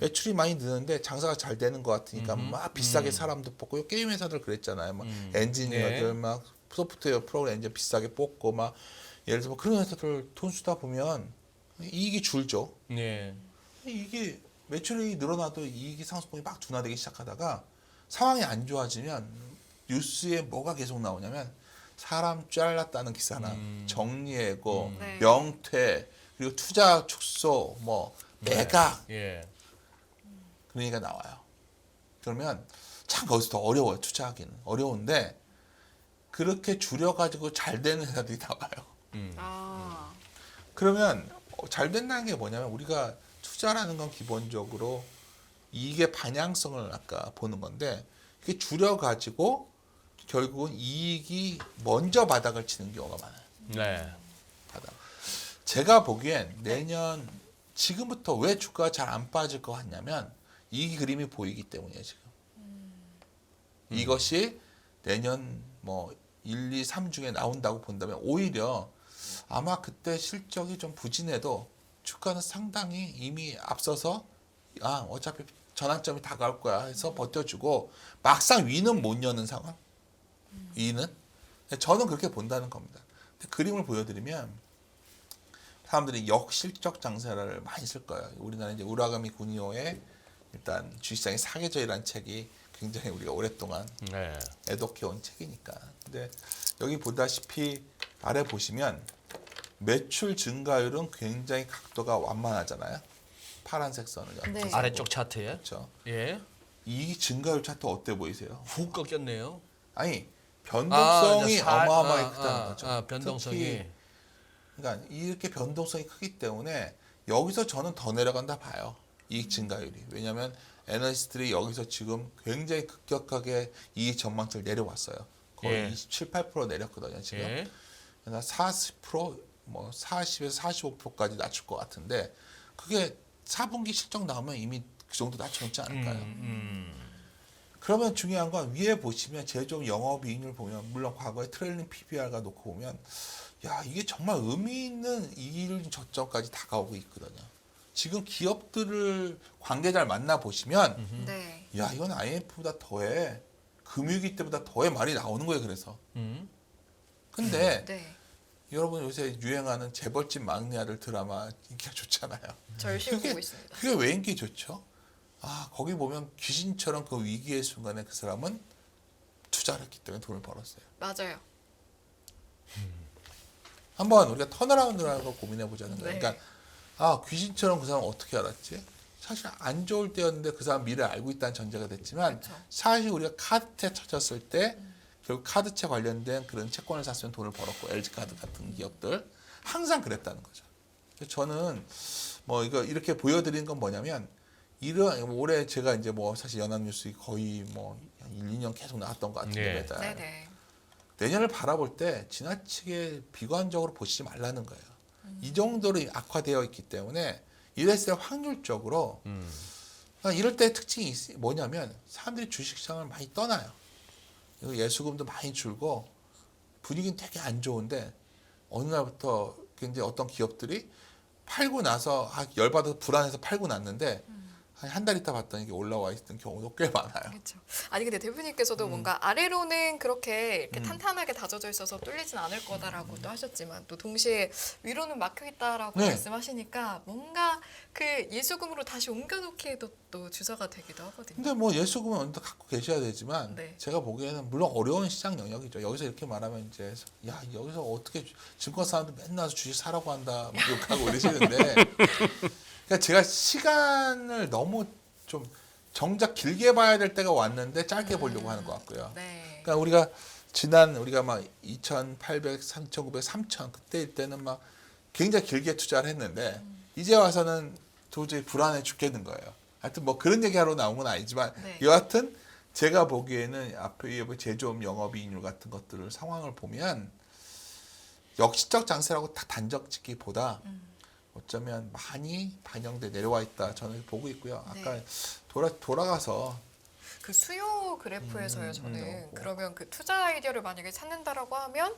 매출이 많이 느는데 장사가 잘 되는 것 같으니까 막 비싸게 사람도 뽑고 게임 회사들 그랬잖아요. 막 엔지니어들 네. 막 소프트웨어 프로그램 엔지니어 비싸게 뽑고 막 예를 들어서 뭐 그런 회사들 돈 쓰다 보면 이익이 줄죠. 예. 이게 매출이 늘어나도 이익이 상승폭이 막 둔화되기 시작하다가 상황이 안 좋아지면 뉴스에 뭐가 계속 나오냐면 사람 잘랐다는 기사나 정리해고 네. 명퇴 그리고 투자 축소 뭐 매각 예. 그러니까 나와요. 그러면 참 거기서 더 어려워요. 투자하기는 어려운데 그렇게 줄여가지고 잘 되는 회사들이 나와요. 아. 그러면 잘 된다는 게 뭐냐면 우리가 투자라는 건 기본적으로 이익의 방향성을 아까 보는 건데 그게 줄여가지고 결국은 이익이 먼저 바닥을 치는 경우가 많아요. 네. 바닥. 제가 보기엔 내년 지금부터 왜 주가가 잘 안 빠질 것 같냐면 이 그림이 보이기 때문이에요 지금. 이것이 내년 뭐 1, 2, 3 중에 나온다고 본다면 오히려 아마 그때 실적이 좀 부진해도 주가는 상당히 이미 앞서서 어차피 전환점이 다가올 거야 해서 버텨주고 막상 위는 못 여는 상황. 위는 저는 그렇게 본다는 겁니다. 근데 그림을 보여드리면 사람들이 역실적 장세를 많이 쓸 거예요. 우리나라 이제 우라가미 군이오의 일단 주식시장의 사계절이라는 책이 굉장히 우리가 오랫동안 네. 애독해온 책이니까. 근데 여기 보다시피 아래 보시면 매출 증가율은 굉장히 각도가 완만하잖아요. 파란색 선을 네. 엮어서. 아래쪽 차트에. 그렇죠. 예. 이 증가율 차트 어때 보이세요? 훅 꺾였네요. 아니 변동성이 이제 살- 어마어마하게 크다는 거죠. 변동성이. 특히 그러니까 이렇게 변동성이 크기 때문에 여기서 저는 더 내려간다 봐요. 이익 증가율이. 왜냐하면 애널리스트들이 여기서 지금 굉장히 급격하게 이익 전망치를 내려왔어요. 거의 예. 27, 8% 내렸거든요. 지금. 예. 그래서 40%, 뭐 40에서 45%까지 낮출 것 같은데 그게 4분기 실적 나오면 이미 그 정도 낮춰놓지 않을까요? 그러면 중요한 건 위에 보시면 제조업 영업이익률 보면 물론 과거에 트레일링 PBR과 놓고 보면 야 이게 정말 의미 있는 이익률 저점까지 다가오고 있거든요. 지금 기업들을 관계자를 만나 보시면 네. 야 이건 IMF보다 더해 금융위기 때보다 더해 말이 나오는 거예요. 그래서 근데 네. 여러분 요새 유행하는 재벌집 막내 아들 드라마 인기가 좋잖아요. 저 열심히 보고 있습니다. 그게 왜 인기 좋죠? 아 거기 보면 귀신처럼 그 위기의 순간에 그 사람은 투자를 했기 때문에 돈을 벌었어요. 맞아요. 한번 우리가 턴어라운드라는 걸 고민해 보자는 거예요. 네. 그러니까 아 귀신처럼 그 사람 어떻게 알았지? 사실 안 좋을 때였는데 그 사람 미래를 알고 있다는 전제가 됐지만 그쵸. 사실 사실 우리가 카드채 쳐졌을 때 결국 카드채 관련된 그런 채권을 샀으면 돈을 벌었고 LG카드 같은 기업들 항상 그랬다는 거죠. 그래서 저는 뭐 이거 이렇게 보여드리는 건 뭐냐면 이런 올해 제가 이제 뭐 사실 연합뉴스 거의 뭐 1, 2년 계속 나왔던 것 같은데 네. 매달 네네. 내년을 바라볼 때 지나치게 비관적으로 보시지 말라는 거예요. 이 정도로 악화되어 있기 때문에 이랬을 때 확률적으로 그러니까 이럴 때 특징이 뭐냐면 사람들이 주식시장을 많이 떠나요. 그리고 예수금도 많이 줄고 분위기는 되게 안 좋은데 어느 날부터 굉장히 어떤 기업들이 팔고 나서 열받아서 불안해서 팔고 났는데 한 달 있다 봤더니 이게 올라와 있던 경우도 꽤 많아요. 그렇죠. 아니 근데 대표님께서도 뭔가 아래로는 그렇게 이렇게 탄탄하게 다져져 있어서 뚫리진 않을 거다라고 또 하셨지만 또 동시에 위로는 막혀 있다라고 네. 말씀하시니까 뭔가 그 예수금으로 다시 옮겨놓기에도 또 주저가 되기도 하거든요. 근데 뭐 예수금은 어느 갖고 계셔야 되지만 네. 제가 보기에는 물론 어려운 시장 영역이죠. 여기서 이렇게 말하면 이제 야 여기서 어떻게 증권 사람들 맨날 와서 주식 사라고 한다 막 욕하고 이러시는데 그러니까 제가 시간을 너무 좀 정작 길게 봐야 될 때가 왔는데 짧게 보려고 하는 것 같고요. 네. 그러니까 우리가 지난 우리가 막 2,800, 3,900, 3,000 그때일 때는 막 굉장히 길게 투자를 했는데 이제 와서는 도저히 불안해 죽겠는 거예요. 하여튼 뭐 그런 얘기하러 나온 건 아니지만 네. 여하튼 제가 보기에는 앞에 제조업 영업이익률 같은 것들을 상황을 보면 역시적 장세라고 딱 단적 짓기보다 어쩌면 많이 반영돼 내려와 있다 저는 보고 있고요. 아까 네. 돌아가서 그 수요 그래프에서요. 저는 뭐. 그러면 그 투자 아이디어를 만약에 찾는다라고 하면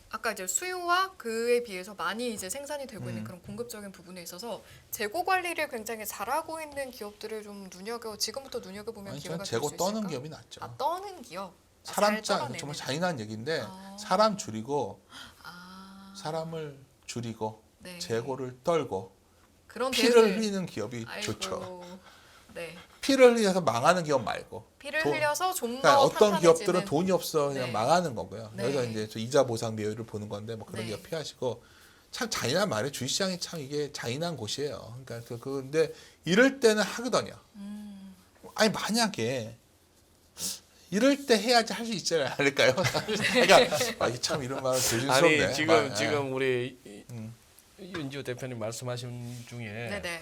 아까 이제 수요와 그에 비해서 많이 이제 생산이 되고 있는 그런 공급적인 부분에 있어서 재고 관리를 굉장히 잘하고 있는 기업들을 좀 지금부터 눈여겨보면 아니 기회가 저는 될 재고 수 떠는 있을까? 기업이 낫죠. 아 떠는 기업. 아, 사람 잘 짜 떨어내는. 정말 잔인한 얘기인데 아. 사람 줄이고 아, 사람을 줄이고 네. 재고를 떨고 그런 피를 대응을- 흘리는 기업이 아이고, 좋죠. 네. 피를 흘려서 망하는 기업 말고. 피를 돈- 흘려서 좀 더 그러니까 어떤 탄탄해지는- 기업들은 돈이 없어 그냥 네. 망하는 거고요. 네. 여기서 이제 저 이자 보상 비율을 보는 건데 뭐 그런 네. 기업 피하시고 참 잔인한 말이에요. 주식시장이 참 이게 잔인한 곳이에요. 그러니까 근데 이럴 때는 하거든요. 아니 만약에 이럴 때 해야지 할 수 있지 않을까요? 그러니까 이게 참 이런 말은 조심스럽네. 아니 지금 우리 윤지호 대표님 말씀하신 중에 네네.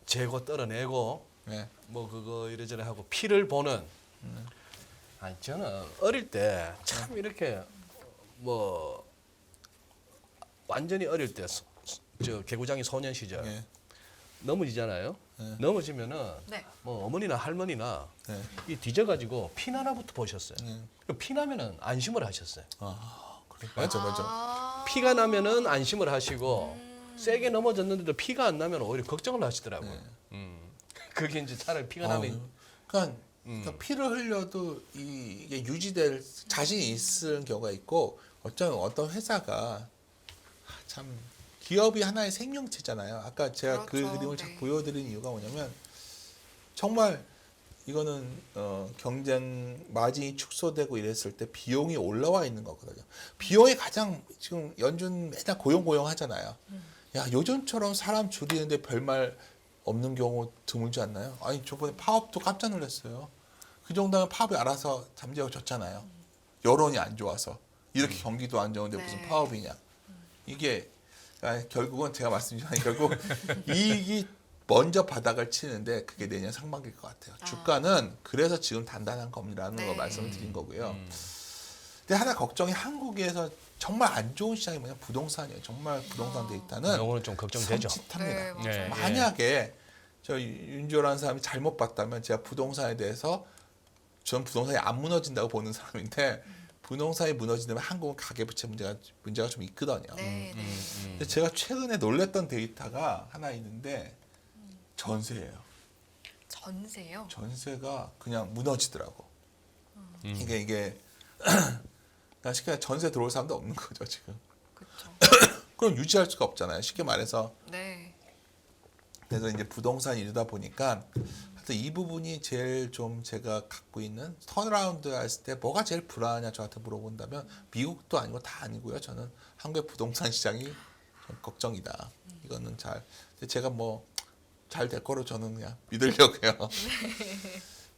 재고 떨어내고 네. 뭐 그거 이래저래 하고 피를 보는. 아니 저는 어릴 때 참 이렇게 뭐 완전히 어릴 때 저 개구장이 소년 시절 네. 넘어지잖아요. 네. 넘어지면은 네. 뭐 어머니나 할머니나 네. 이 뒤져가지고 피나나부터 보셨어요. 네. 피 나면은 안심을 하셨어요. 아, 그래. 맞아. 아, 피가 나면은 안심을 하시고 세게 넘어졌는데도 피가 안 나면 오히려 걱정을 하시더라고요. 네. 그게 이제 차라리 피가 나면 그러니까 피를 흘려도 이게 유지될 자신이 있을 경우가 있고 어떤 회사가 참 기업이 하나의 생명체잖아요. 아까 제가 그 그렇죠. 그림을 네. 잘 보여드린 이유가 뭐냐면 정말 이거는 경쟁 마진이 축소되고 이랬을 때 비용이 올라와 있는 거거든요. 비용이 가장 지금 연준 맨날 고용 하잖아요. 야, 요즘처럼 사람 줄이는데 별말 없는 경우 드물지 않나요? 아니, 저번에 파업도 깜짝 놀랐어요. 그 정도면 파업이 알아서 잠재워 줬잖아요. 여론이 안 좋아서. 이렇게 경기도 안 좋은데 무슨 네. 파업이냐. 이게 결국은 제가 말씀드린 결국 이익이 먼저 바닥을 치는데 그게 내년 상반기일 것 같아요. 주가는 그래서 지금 단단한 겁니다라는 네. 거 말씀을 드린 거고요. 근데 하나 걱정이 한국에서 정말 안 좋은 시장이 뭐냐 부동산이에요. 정말 부동산 데이터는 요거는 좀 걱정되죠. 섬찟합니다. 네, 맞아요. 네. 만약에 저 윤조라는 사람이 잘못 봤다면 제가 부동산에 대해서 저는 부동산이 안 무너진다고 보는 사람인데 부동산이 무너지면 한국은 가계부채 문제가 좀 있거든요. 네, 네. 근데 제가 최근에 놀랬던 데이터가 하나 있는데 전세예요. 전세요? 전세가 그냥 무너지더라고. 음. 이게 나 쉽게 말해 전세 들어올 사람도 없는 거죠 지금. 그렇죠. 그럼 유지할 수가 없잖아요. 쉽게 말해서. 네. 그래서 이제 부동산이 이러다 보니까 하여튼 이 부분이 제일 좀 제가 갖고 있는 턴어라운드 했을 때 뭐가 제일 불안하냐 저한테 물어본다면 미국도 아니고 다 아니고요. 저는 한국의 부동산 시장이 좀 걱정이다. 이거는 근데 제가 뭐 잘 될 거로 저는 그냥 믿으려고요.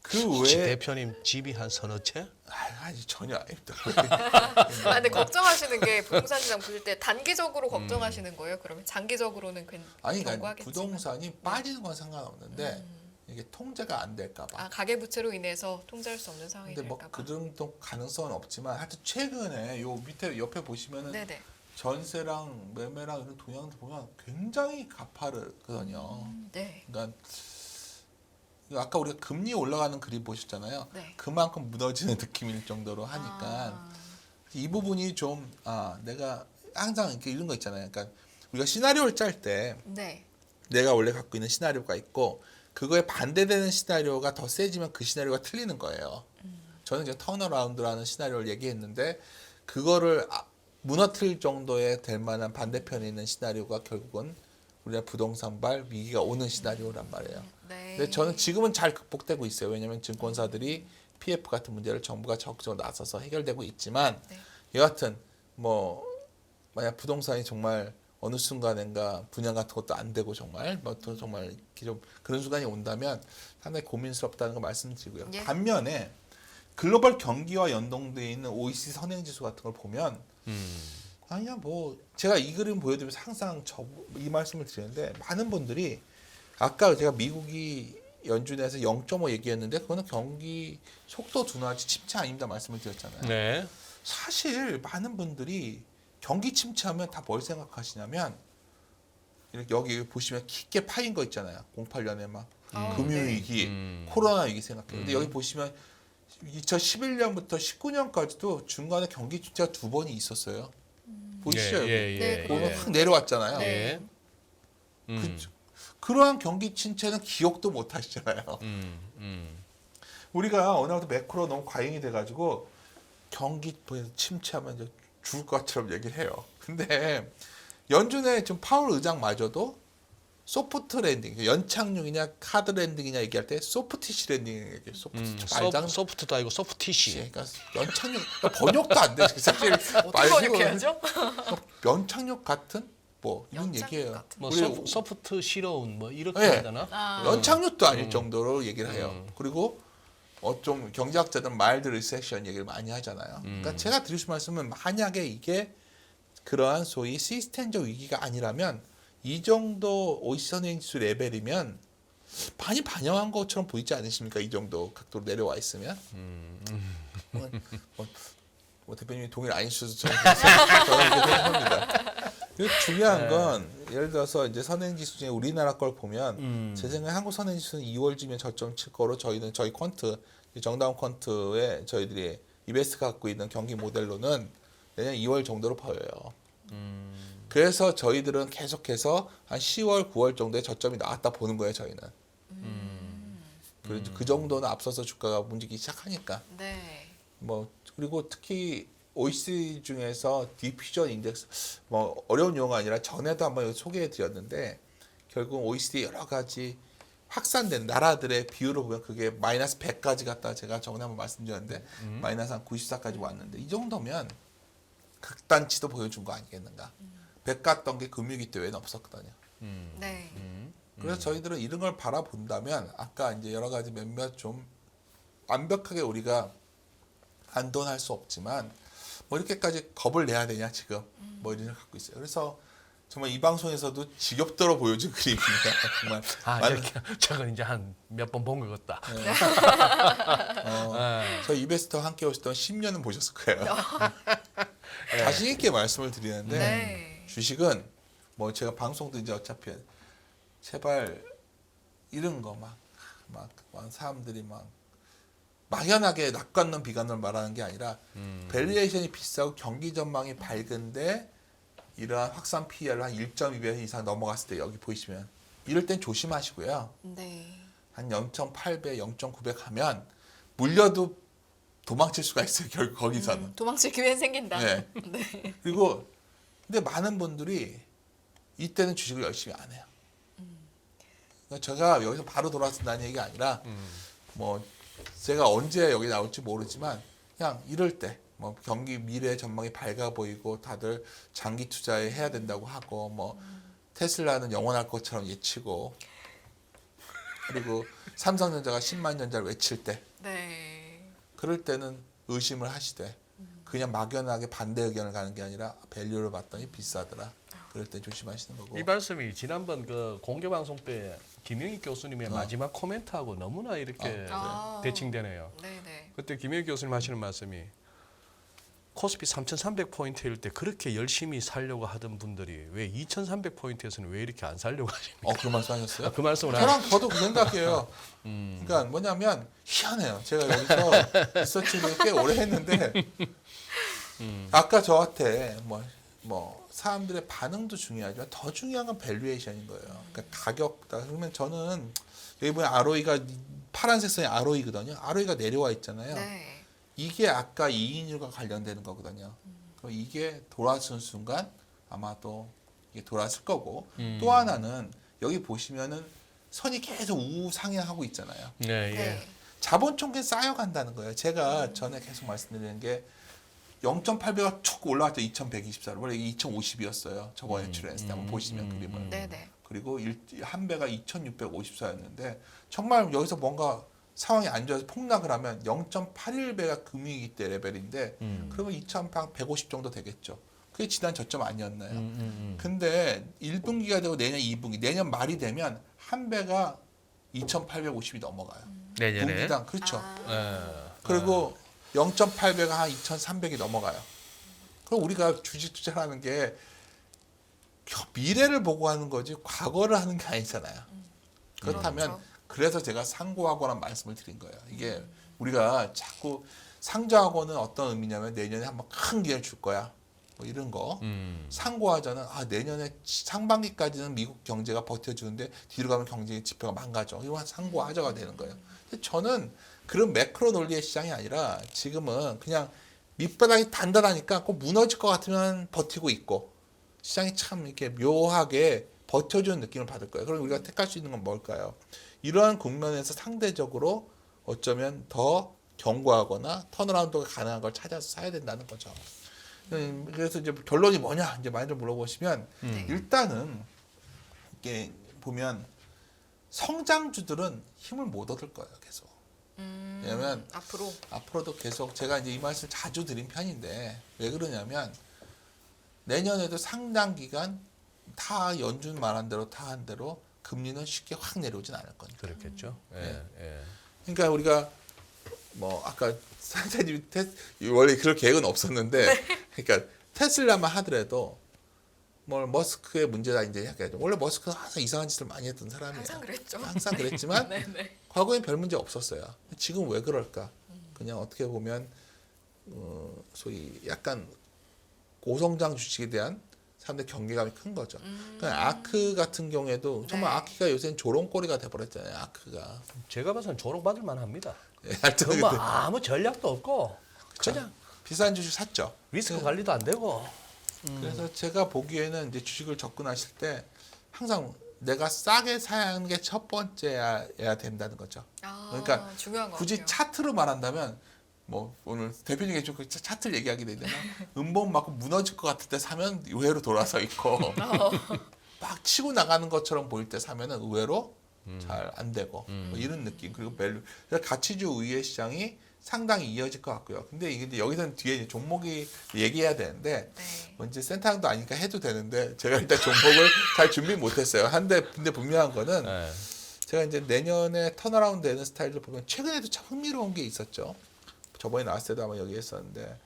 그 혹시 외에 대표님 집이 한 서너 채? 아니 전혀 아닙니다. 아, 근데 걱정하시는 게 부동산 시장 보실 때 단기적으로 걱정하시는 거예요? 그러면 장기적으로는 아니 그러니까 경고하겠지만. 부동산이 빠지는 건 상관없는데 이게 통제가 안 될까 봐. 아, 가계부채로 인해서 통제할 수 없는 상황이 근데 뭐 될까 봐. 그 정도 가능성은 없지만 하여튼 최근에 요 밑에 옆에 보시면은 네네. 전세랑 매매랑 이런 동향들 보면 굉장히 가파르거든요. 네. 그러니까 아까 우리가 금리 올라가는 그림 보셨잖아요. 네. 그만큼 무너지는 느낌일 정도로 하니까 이 부분이 좀 내가 항상 이렇게 이런 거 있잖아요. 그러니까 우리가 시나리오를 짤 때 네. 내가 원래 갖고 있는 시나리오가 있고 그거에 반대되는 시나리오가 더 세지면 그 시나리오가 틀리는 거예요. 저는 이제 턴어라운드라는 시나리오를 얘기했는데 그거를 무너뜨릴 정도의 될 만한 반대편에 있는 시나리오가 결국은 우리가 부동산발 위기가 오는 시나리오란 말이에요. 네. 근데 저는 지금은 잘 극복되고 있어요. 왜냐하면 증권사들이 PF 같은 문제를 정부가 적극적으로 나서서 해결되고 있지만 네. 여하튼 뭐 만약 부동산이 정말 어느 순간인가 분양 같은 것도 안 되고 정말 뭐 또 정말 이렇게 좀 그런 순간이 온다면 상당히 고민스럽다는 거 말씀드리고요. 예. 반면에 글로벌 경기와 연동되어 있는 OECD 선행지수 같은 걸 보면 아니야 뭐 제가 이 그림 보여드리면서 항상 이 말씀을 드리는데 많은 분들이 아까 제가 미국이 연준에서 0.5 얘기했는데 그거는 경기 속도 둔화지 침체 아닙니다 말씀을 드렸잖아요. 네. 사실 많은 분들이 경기 침체하면 다 뭘 생각하시냐면 이렇게 여기 보시면 깊게 파인 거 있잖아요. 08년에 막 금융위기, 코로나 위기 생각해요. 근데 여기 보시면 2011년부터 19년까지도 중간에 경기 침체가 2번이 있었어요. 보이시죠? 여기? 네, 보면 확 내려왔잖아요. 네. 그러한 경기 침체는 기억도 못 하시잖아요. 우리가 어느 날부터 매크로 너무 과잉이 돼가지고 경기 침체하면 이제 죽을 것처럼 얘기를 해요. 근데 연준의 지금 파월 의장마저도 소프트 랜딩, 연착륙이냐 카드 랜딩이냐 얘기할 때 소프티시 랜딩 얘기해요. 소프트도 아니고 소프티시. 그러니까 연착륙 번역도 안 돼. 사실 어떻게 번역해야죠? 연착륙 같은 뭐 이런 연착륙 얘기예요. 같은. 뭐 우리 소프트시러운 뭐 이렇게 네. 해야 되나? 연착륙도 아닐 정도로 얘기를 해요. 그리고 좀 경제학자들은 마일드 리세션 얘기를 많이 하잖아요. 그러니까 제가 드릴 수 말씀은 만약에 이게 그러한 소위 시스템적 위기가 아니라면 이 정도 OECD 선행지수 레벨이면 많이 반영한 것처럼 보이지 않으십니까? 이 정도 각도로 내려와 있으면. 뭐 대표님이 동의를 안 해주셔서 저는 이렇게 생각합니다. 중요한 건 예를 들어서 이제 선행지수 중에 우리나라 걸 보면 제 생각에 한국 선행지수는 2월쯤에 저점 칠 거로 저희는 저희 퀀트 정다운 퀀트에 저희들이 이베스가 갖고 있는 경기 모델로는 내년 2월 정도로 보여요. 그래서 저희들은 계속해서 한 10월, 9월 정도에 저점이 나왔다 보는 거예요, 저희는. 그 정도는 앞서서 주가가 움직이기 시작하니까. 네. 뭐 그리고 특히 OECD 중에서 디퓨전 인덱스 뭐 어려운 용어가 아니라 전에도 한번 소개해 드렸는데 결국 OECD 여러 가지 확산된 나라들의 비율을 보면 그게 마이너스 100까지 갔다 제가 저번에 한번 말씀드렸는데 마이너스 한 94까지 왔는데 이 정도면 극단치도 보여준 거 아니겠는가. 100 갔던 게 금융위기 때 외에는 없었거든요. 네. 그래서 저희들은 이런 걸 바라본다면 아까 이제 여러 가지 몇몇 좀 완벽하게 우리가 안돈할 수 없지만 뭐 이렇게까지 겁을 내야 되냐 지금 뭐 이런 생각 갖고 있어요. 그래서 정말 이 방송에서도 지겹도록 보여준 그림입니다. 정말 저건 이제 한 몇 번 본 것 같다. 저희 이베스터 함께 오셨던 10년은 보셨을 거예요. 자신 있게 말씀을 드리는데 네. 주식은 뭐 제가 방송도 이제 어차피 제발 이런 거 막 사람들이 막 막연하게 낙관론 비관론 말하는 게 아니라 밸류에이션이 비싸고 경기 전망이 밝은데 이러한 확산 PER로 한 1.2배 이상 넘어갔을 때 여기 보이시면 이럴 땐 조심하시고요. 네. 한 0.8배, 0.9배 가면 물려도 도망칠 수가 있어요. 결국 거기서는. 도망칠 기회 생긴다. 네. 네. 그리고 근데 많은 분들이 이때는 주식을 열심히 안 해요. 그러니까 제가 여기서 바로 돌아선다는 얘기가 아니라 뭐 제가 언제 여기 나올지 모르지만 그냥 이럴 때 뭐 경기 미래 전망이 밝아 보이고 다들 장기 투자에 해야 된다고 하고 뭐 테슬라는 영원할 것처럼 예치고 그리고 삼성전자가 10만 년자를 외칠 때 네. 그럴 때는 의심을 하시되 그냥 막연하게 반대 의견을 가는 게 아니라 밸류를 봤더니 비싸더라. 그럴 때 조심하시는 거고. 이 말씀이 지난번 그 공개 방송 때 김영익 교수님의 마지막 코멘트하고 너무나 이렇게 대칭되네요. 네네. 그때 김영익 교수님 하시는 말씀이 코스피 3,300포인트일 때 그렇게 열심히 살려고 하던 분들이 왜 2,300포인트에서는 왜 이렇게 안 살려고 하십니까? 그 말씀 하셨어요? 그 말씀을 저도 그 생각해요. 그러니까 뭐냐면 희한해요. 제가 여기서 리서치를 꽤 오래 했는데 아까 저한테 뭐 사람들의 반응도 중요하지만 더 중요한 건 밸류에이션인 거예요. 그러니까 가격다. 그러면 저는 여기 보면 ROE가 파란색 선이 ROE거든요. ROE가 내려와 있잖아요. 네. 이게 아까 이익률과 관련되는 거거든요. 그럼 이게 돌아선 순간 아마 또 이게 돌아설 거고 또 하나는 여기 보시면은 선이 계속 우상향하고 있잖아요. 네, 예. 네. 자본 총계 쌓여간다는 거예요. 제가 전에 계속 말씀드리는 게 0.8배가 툭 올라왔죠. 2124로. 원래 2050이었어요. 저번에 출연했을 때 한번 보시면 그림을. 네네. 그리고 한 배가 2654였는데 정말 여기서 뭔가 상황이 안 좋아서 폭락을 하면 0.81배가 금융위기 때 레벨인데 그러면 2150 정도 되겠죠. 그게 지난 저점 아니었나요? 근데 1분기가 되고 내년 2분기, 내년 말이 되면 한 배가 2850이 넘어가요. 내년에. 분기당. 그렇죠. 예. 그리고 0.8배가 한 2,300이 넘어가요. 그럼 우리가 주식 투자하는 게 미래를 보고 하는 거지 과거를 하는 게 아니잖아요. 그렇다면 그렇죠. 그래서 제가 상고하고란 말씀을 드린 거예요. 이게 우리가 자꾸 상저하고는 어떤 의미냐면 내년에 한번 큰 기회를 줄 거야. 뭐 이런 거. 상고하자는 내년에 상반기까지는 미국 경제가 버텨주는데 뒤로 가면 경제 지표가 망가져. 이거 상고하자가 되는 거예요. 근데 저는 그런 매크로 논리의 시장이 아니라 지금은 그냥 밑바닥이 단단하니까 꼭 무너질 것 같으면 버티고 있고 시장이 참 이렇게 묘하게 버텨주는 느낌을 받을 거예요. 그럼 우리가 택할 수 있는 건 뭘까요? 이러한 국면에서 상대적으로 어쩌면 더 견고하거나 턴어라운드가 가능한 걸 찾아서 사야 된다는 거죠. 그래서 이제 결론이 뭐냐 이제 많이들 물어보시면 일단은 이렇게 보면 성장주들은 힘을 못 얻을 거예요. 계속. 왜냐면 앞으로도 계속 제가 이제 이 말씀 자주 드린 편인데 왜 그러냐면 내년에도 상당 기간 다 연준 말한 대로 다 한 대로 금리는 쉽게 확 내려오진 않을 거니까. 그렇겠죠. 예. 예. 그러니까 우리가 뭐 아까 상사님이 원래 그럴 계획은 없었는데 그러니까 테슬라만 하더라도 뭐 머스크의 문제다 이제 약간 원래 머스크는 항상 이상한 짓을 많이 했던 사람이에요. 항상 그랬죠. 항상 그랬지만 네네. 과거엔 별 문제 없었어요. 지금 왜 그럴까? 그냥 어떻게 보면 소위 약간 고성장 주식에 대한 사람들 경계감이 큰 거죠. 그러니까 아크 같은 경우에도 정말 네. 아키가 요새는 조롱거리가 돼버렸잖아요. 아크가. 제가 봐서는 조롱받을 만합니다. 예, 하여튼 그건 뭐 아무 전략도 없고 그냥 비싼 주식 샀죠. 리스크 관리도 안 되고. 그래서 제가 보기에는 이제 주식을 접근하실 때 항상 내가 싸게 사는 게 첫 번째야 된다는 거죠. 그러니까 중요한 것 굳이 같아요. 차트로 말한다면 뭐 오늘 대표님이 좀 차트를 얘기하게 되면 음봉 맞고 무너질 것 같을 때 사면 의외로 돌아서 있고 막 치고 나가는 것처럼 보일 때 사면은 의외로 잘 안 되고 뭐 이런 느낌. 그리고 그래서 가치주 우위의 시장이 상당히 이어질 것 같고요. 근데 이게 여기서는 뒤에 이제 종목이 얘기해야 되는데 네. 뭐 이제 센터장도 아니니까 해도 되는데 제가 일단 종목을 잘 준비 못했어요. 근데 분명한 거는 네. 제가 이제 내년에 턴어라운드 되는 스타일을 보면 최근에도 참 흥미로운 게 있었죠. 저번에 나왔을 때도 아마 여기 했었는데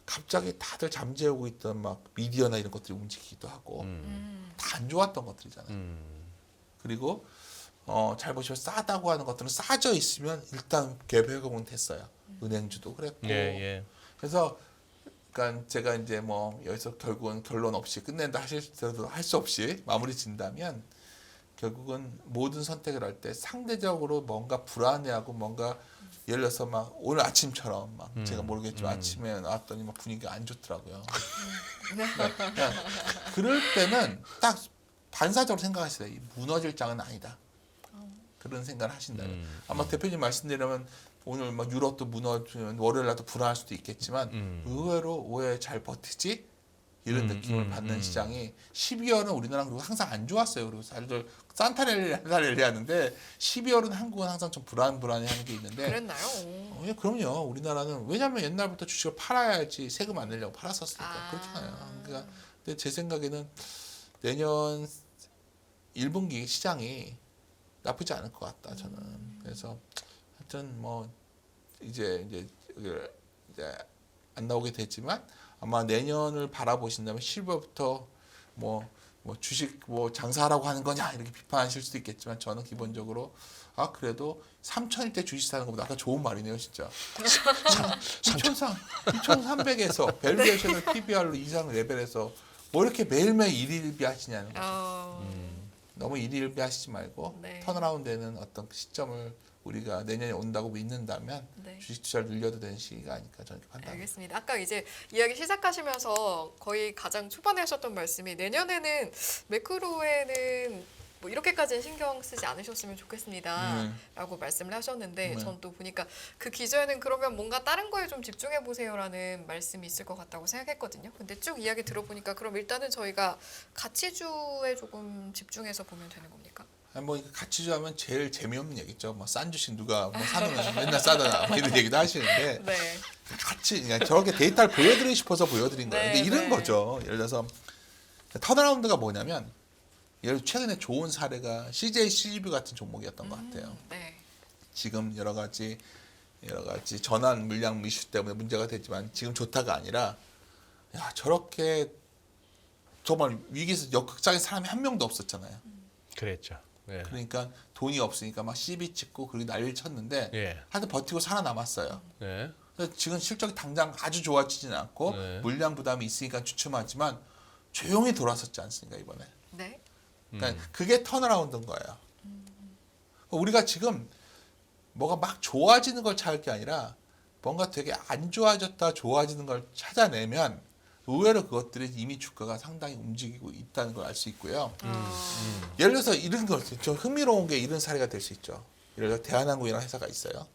갑자기 다들 잠재우고 있던 막 미디어나 이런 것들이 움직이기도 하고 다 안 좋았던 것들이잖아요. 그리고 잘 보시면 싸다고 하는 것들은 싸져 있으면 일단 갭회복은 됐어요. 은행주도 그랬고. 예, 예. 그래서 그러니까 제가 이제 뭐 여기서 결국은 결론 없이 끝낸다 하실때도 할 수 없이 마무리 진다면 결국은 모든 선택을 할 때 상대적으로 뭔가 불안해하고 뭔가 예를 들어서 막 오늘 아침처럼 막 제가 모르겠지만 아침에 나왔더니 막 분위기가 안 좋더라고요. 그냥 그럴 때는 딱 반사적으로 생각하시다. 이 무너질 장은 아니다. 그런 생각을 하신다면 아마 대표님 말씀대로면 오늘 막 유럽도 무너지면 월요일 날도 불안할 수도 있겠지만 의외로 왜 잘 버티지? 이런 느낌을 받는 시장이 12월은 우리나라는 그리고 항상 안 좋았어요. 그리고 사실 산타랠리 하는데 12월은 한국은 항상 좀 불안해하는 게 있는데 그랬나요? 예, 그럼요. 우리나라는 왜냐하면 옛날부터 주식을 팔아야지 세금 안 내려고 팔았었으니까 아. 그렇잖아요. 그러니까 근데 제 생각에는 내년 1분기 시장이 나쁘지 않을 것 같다 저는. 그래서 하여튼 뭐 이제 안 나오게 됐지만 아마 내년을 바라보신다면 10월부터 뭐 주식 뭐 장사하라고 하는 거냐 이렇게 비판하실 수도 있겠지만 저는 기본적으로 그래도 3천일 때 주식 사는 것보다 아까 좋은 말이네요 진짜. 2,300에서 밸류에이션을 PBR로 이상 레벨에서 뭐 이렇게 매일매일 일일비 하시냐는 거죠. 너무 일일비 하시지 말고 네. 턴어라운드되는 어떤 시점을 우리가 내년에 온다고 믿는다면 네. 주식 투자를 늘려도 되는 시기가 아닐까 저는 판단합니다. 알겠습니다. 아까 이제 이야기 시작하시면서 거의 가장 초반에 하셨던 말씀이 내년에는 매크로에는 뭐 이렇게까지는 신경 쓰지 않으셨으면 좋겠습니다. 라고 말씀을 하셨는데 전 또 보니까 그 기저에는 그러면 뭔가 다른 거에 좀 집중해 보세요라는 말씀이 있을 것 같다고 생각했거든요. 근데 쭉 이야기 들어보니까 그럼 일단은 저희가 가치주에 조금 집중해서 보면 되는 겁니까? 뭐 가치주 하면 제일 재미없는 얘기죠. 뭐 싼 주식 누가 뭐 사놓으면 맨날 싸다 뭐 이런 얘기도 하시는데 네. 같이 그냥 저렇게 데이터를 보여드리고 싶어서 보여드린 거예요. 근데 이런 거죠. 예를 들어서 턴어라운드가 뭐냐면 예를 들어 최근에 좋은 사례가 CJ CGV 같은 종목이었던 것 같아요. 네. 지금 여러 가지 전환 물량 이슈 때문에 문제가 됐지만 지금 좋다가 아니라 야 저렇게 정말 위기에서 역극장에 사람이 한 명도 없었잖아요. 그랬죠. 예. 그러니까 돈이 없으니까 막 시비 찍고 그리고 난리를 쳤는데 예. 하여튼 버티고 살아남았어요. 예. 그래서 지금 실적이 당장 아주 좋아지지는 않고 네. 물량 부담이 있으니까 주춤하지만 조용히 돌아섰지 않습니까 이번에. 네. 그러니까 그게 턴어라운드인 거예요. 우리가 지금 뭐가 막 좋아지는 걸 찾을 게 아니라 뭔가 되게 안 좋아졌다 좋아지는 걸 찾아내면 의외로 그것들이 이미 주가가 상당히 움직이고 있다는 걸 알 수 있고요. 예를 들어서 이런 거 좀 흥미로운 게 이런 사례가 될 수 있죠. 예를 들어 대한항공이라는 회사가 있어요.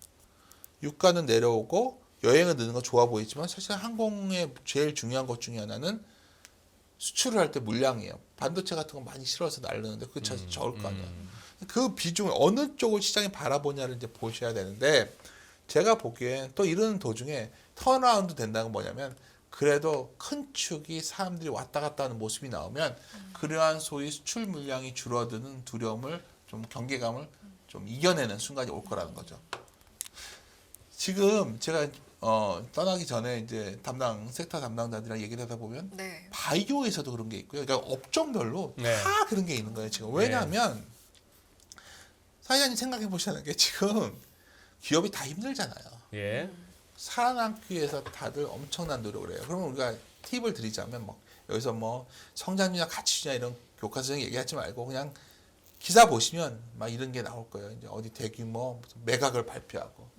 유가는 내려오고 여행은 느는 거 좋아 보이지만 사실 항공의 제일 중요한 것 중에 하나는 수출을 할 때 물량이에요. 반도체 같은 거 많이 실어서 날르는데 그게 적을 거 아니에요. 그 비중을 어느 쪽을 시장이 바라보냐를 이제 보셔야 되는데 제가 보기엔 또 이런 도중에 턴어라운드 된다는 건 뭐냐면 그래도 큰 축이 사람들이 왔다 갔다 하는 모습이 나오면 그러한 소위 수출 물량이 줄어드는 두려움을 좀 경계감을 좀 이겨내는 순간이 올 거라는 거죠. 지금 제가 떠나기 전에 이제 섹터 담당자들이랑 얘기를 하다 보면 네. 바이오에서도 그런 게 있고요. 그러니까 업종별로 네. 다 그런 게 있는 거예요. 지금 왜냐하면 사장님 생각해 보시는 게 지금 기업이 다 힘들잖아요. 예. 살아남기 위해서 다들 엄청난 노력을 해요. 그러면 우리가 팁을 드리자면 뭐 여기서 뭐 성장률이나 가치주냐 이런 교과서적 얘기하지 말고 그냥 기사 보시면 막 이런 게 나올 거예요. 이제 어디 대규모 무슨 매각을 발표하고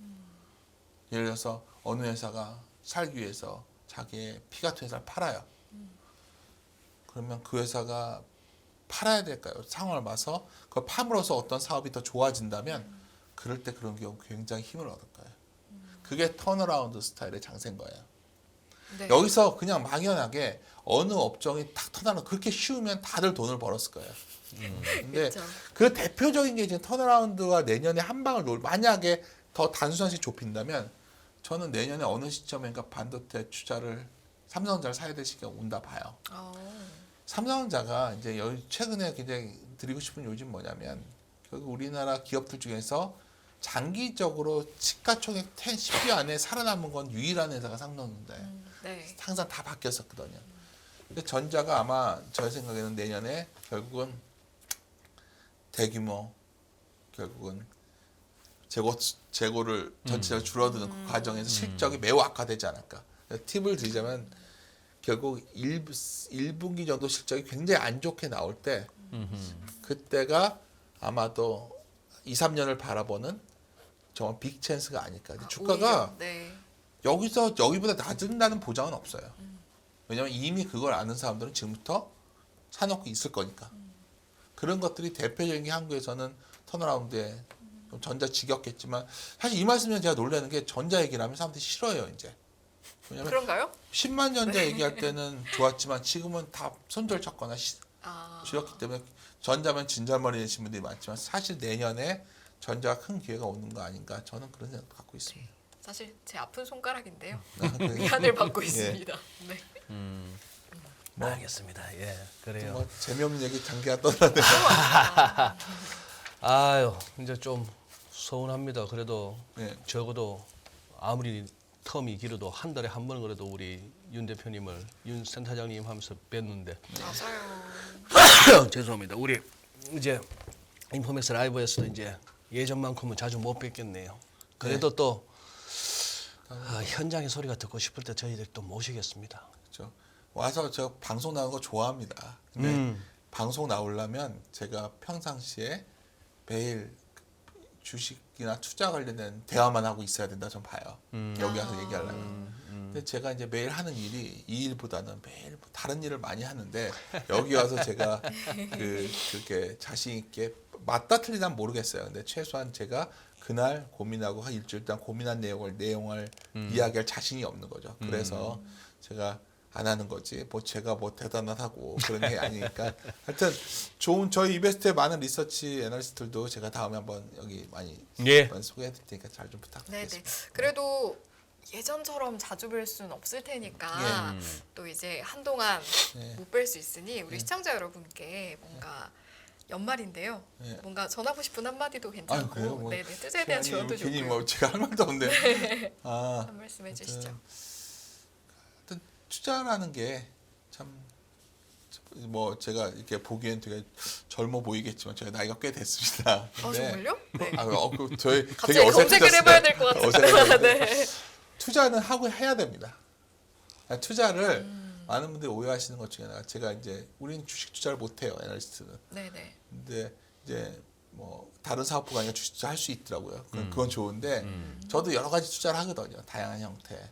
예를 들어서 어느 회사가 살기 위해서 자기의 피 같은 회사를 팔아요. 그러면 그 회사가 팔아야 될까요? 상황을 봐서 그걸 팜으로써 어떤 사업이 더 좋아진다면 그럴 때 그런 경우 굉장히 힘을 얻을 거예요. 그게 턴어라운드 스타일의 장세인 거예요. 네. 여기서 그냥 막연하게 어느 업종이 탁 턴어라운드 그렇게 쉬우면 다들 돈을 벌었을 거예요. 근데 그쵸. 그 대표적인 게 지금 턴어라운드가 내년에 한 방을 만약에 더 단순화시 좁힌다면 저는 내년에 어느 시점인가 반도체 투자를 삼성전자를 사야 될 시기가 온다 봐요. 삼성전자가 이제 최근에 굉장히 드리고 싶은 요즘 뭐냐면 결국 우리나라 기업들 중에서 장기적으로 시가총액 10위 안에 살아남은 건 유일한 회사가 삼성전자예요. 네. 항상 다 바뀌었었거든요. 근데 전자가 아마 제 생각에는 내년에 결국은 대규모 결국은 재고를 전체적으로 줄어드는 그 과정에서 실적이 매우 악화되지 않을까. 팁을 드리자면 결국 1분기 정도 실적이 굉장히 안 좋게 나올 때 그때가 아마도 2, 3년을 바라보는 정말 빅 찬스가 아닐까. 근데 주가가 오히려, 네. 여기서 여기보다 낮은다는 보장은 없어요. 왜냐하면 이미 그걸 아는 사람들은 지금부터 사놓고 있을 거니까. 그런 것들이 대표적인 게 한국에서는 턴어라운드에 좀 전자 지겹겠지만 사실 이 말씀에 제가 놀라는 게 전자 얘기를 하면 사람들이 싫어요 이제. 왜냐면 그런가요? 10만 전자 얘기할 때는 좋았지만 지금은 다 손절 쳤거나 줄였기 때문에 전자면 진절머리 내신 분들이 많지만 사실 내년에 전자가 큰 기회가 오는 거 아닌가 저는 그런 생각도 갖고 있습니다. 사실 제 아픈 손가락인데요. 그래요? 위안을 받고 예. 있습니다. 네. 뭐, 알겠습니다. 예, 그래요. 뭐 재미없는 얘기 장기가 떠나네요. 아유, 이제 좀 서운합니다. 그래도 네. 적어도 아무리 텀이 길어도 한 달에 한 번은 그래도 우리 윤 대표님을 윤 센터장님 하면서 뵀는데 맞아요. 죄송합니다. 우리 이제 인포맥스 라이브에서도 이제 예전만큼은 자주 못 뵙겠네요. 그래도 또 현장의 소리가 듣고 싶을 때 저희들 또 모시겠습니다. 그렇죠. 와서 저 방송 나오는 거 좋아합니다. 근데 방송 나오려면 제가 평상시에 매일 주식이나 투자 관련된 대화만 하고 있어야 된다 좀 봐요. 여기 와서 얘기하려면. 근데 제가 이제 매일 하는 일이 이 일보다는 매일 다른 일을 많이 하는데 여기 와서 제가 그렇게 자신 있게 맞다 틀리다는 모르겠어요. 근데 최소한 제가 그날 고민하고 한 일주일 동안 고민한 내용을 이야기할 자신이 없는 거죠. 그래서 제가 안 하는 거지. 뭐 제가 뭐 대단하다고 그런 게 아니니까. 하여튼 좋은 저희 이베스트의 많은 리서치 애널리스트들도 제가 다음에 한번 여기 많이 예. 소개해 드릴 테니까 잘 좀 부탁드리겠습니다. 네네. 그래도 예전처럼 자주 뵐 수는 없을 테니까 또 이제 한동안 네. 못 뵐 수 있으니 우리 시청자 여러분께 뭔가 연말인데요. 네. 뭔가 전하고 싶은 한마디도 아유, 괜찮고, 그래요? 뭐 네네 투자에 대한 조언도 괜히 좋고요. 뭐 제가 할 말도 없는데. 한 말씀 해주시죠. 하여튼 투자라는 게 참 뭐 제가 이렇게 보기엔 되게 젊어 보이겠지만 제가 나이가 꽤 됐습니다. 정말요? 네. 저희 갑자기 되게 검색을 해봐야 될 것 같아요. 어색해졌어요. 네. 투자는 하고 해야 됩니다. 투자를 많은 분들이 오해하시는 것 중에 하나가 제가 이제 우리는 주식 투자를 못 해요, 애널리스트는. 네네. 근데 이제 뭐 다른 사업부가 아니라 주식 투자 할 수 있더라고요. 그건 좋은데 저도 여러 가지 투자를 하거든요. 다양한 형태.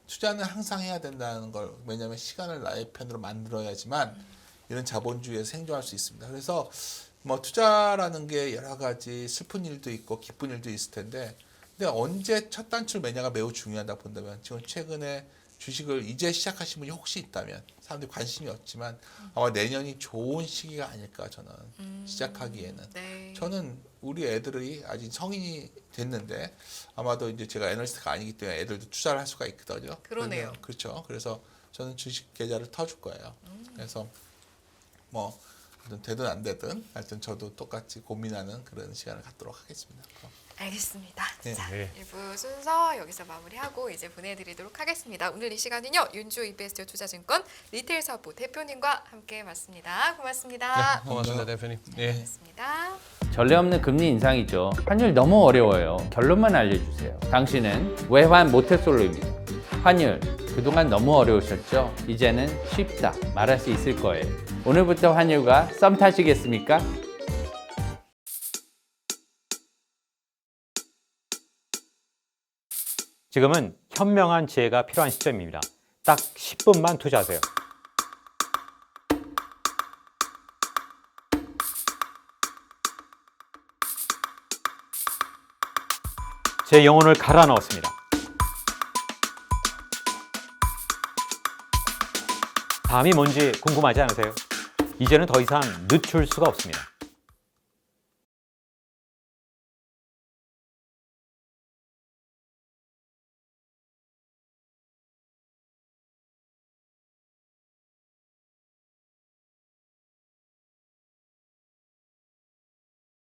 투자는 항상 해야 된다는 걸 왜냐하면 시간을 나의 편으로 만들어야지만 이런 자본주의에서 생존할 수 있습니다. 그래서 뭐 투자라는 게 여러 가지 슬픈 일도 있고 기쁜 일도 있을 텐데 근데 언제 첫 단추를 매냐가 매우 중요하다고 본다면 지금 최근에 주식을 이제 시작하신 분이 혹시 있다면 사람들이 관심이 없지만 아마 내년이 좋은 시기가 아닐까 저는 시작하기에는 네. 저는 우리 애들이 아직 성인이 됐는데 아마도 이제 제가 애널리스트가 아니기 때문에 애들도 투자를 할 수가 있거든요. 그러네요. 그렇죠. 그래서 저는 주식 계좌를 터줄 거예요. 그래서 뭐 되든 안 되든 하여튼 저도 똑같이 고민하는 그런 시간을 갖도록 하겠습니다. 그럼. 알겠습니다. 네. 자, 네. 1부 순서 여기서 마무리하고 이제 보내드리도록 하겠습니다. 오늘 이 시간은요. 윤주 이베스트 투자증권 리테일 사업부 대표님과 함께 봤습니다. 고맙습니다. 고맙습니다, 대표님. 예. 고맙습니다. 전례 없는 금리 인상이죠. 환율 너무 어려워요. 결론만 알려주세요. 당신은 외환 모태솔로입니다. 환율 그동안 너무 어려우셨죠? 이제는 쉽다 말할 수 있을 거예요. 오늘부터 환율과 썸 타시겠습니까? 지금은 현명한 지혜가 필요한 시점입니다. 딱 10분만 투자하세요. 제 영혼을 갈아 넣었습니다. 다음이 뭔지 궁금하지 않으세요? 이제는 더 이상 늦출 수가 없습니다.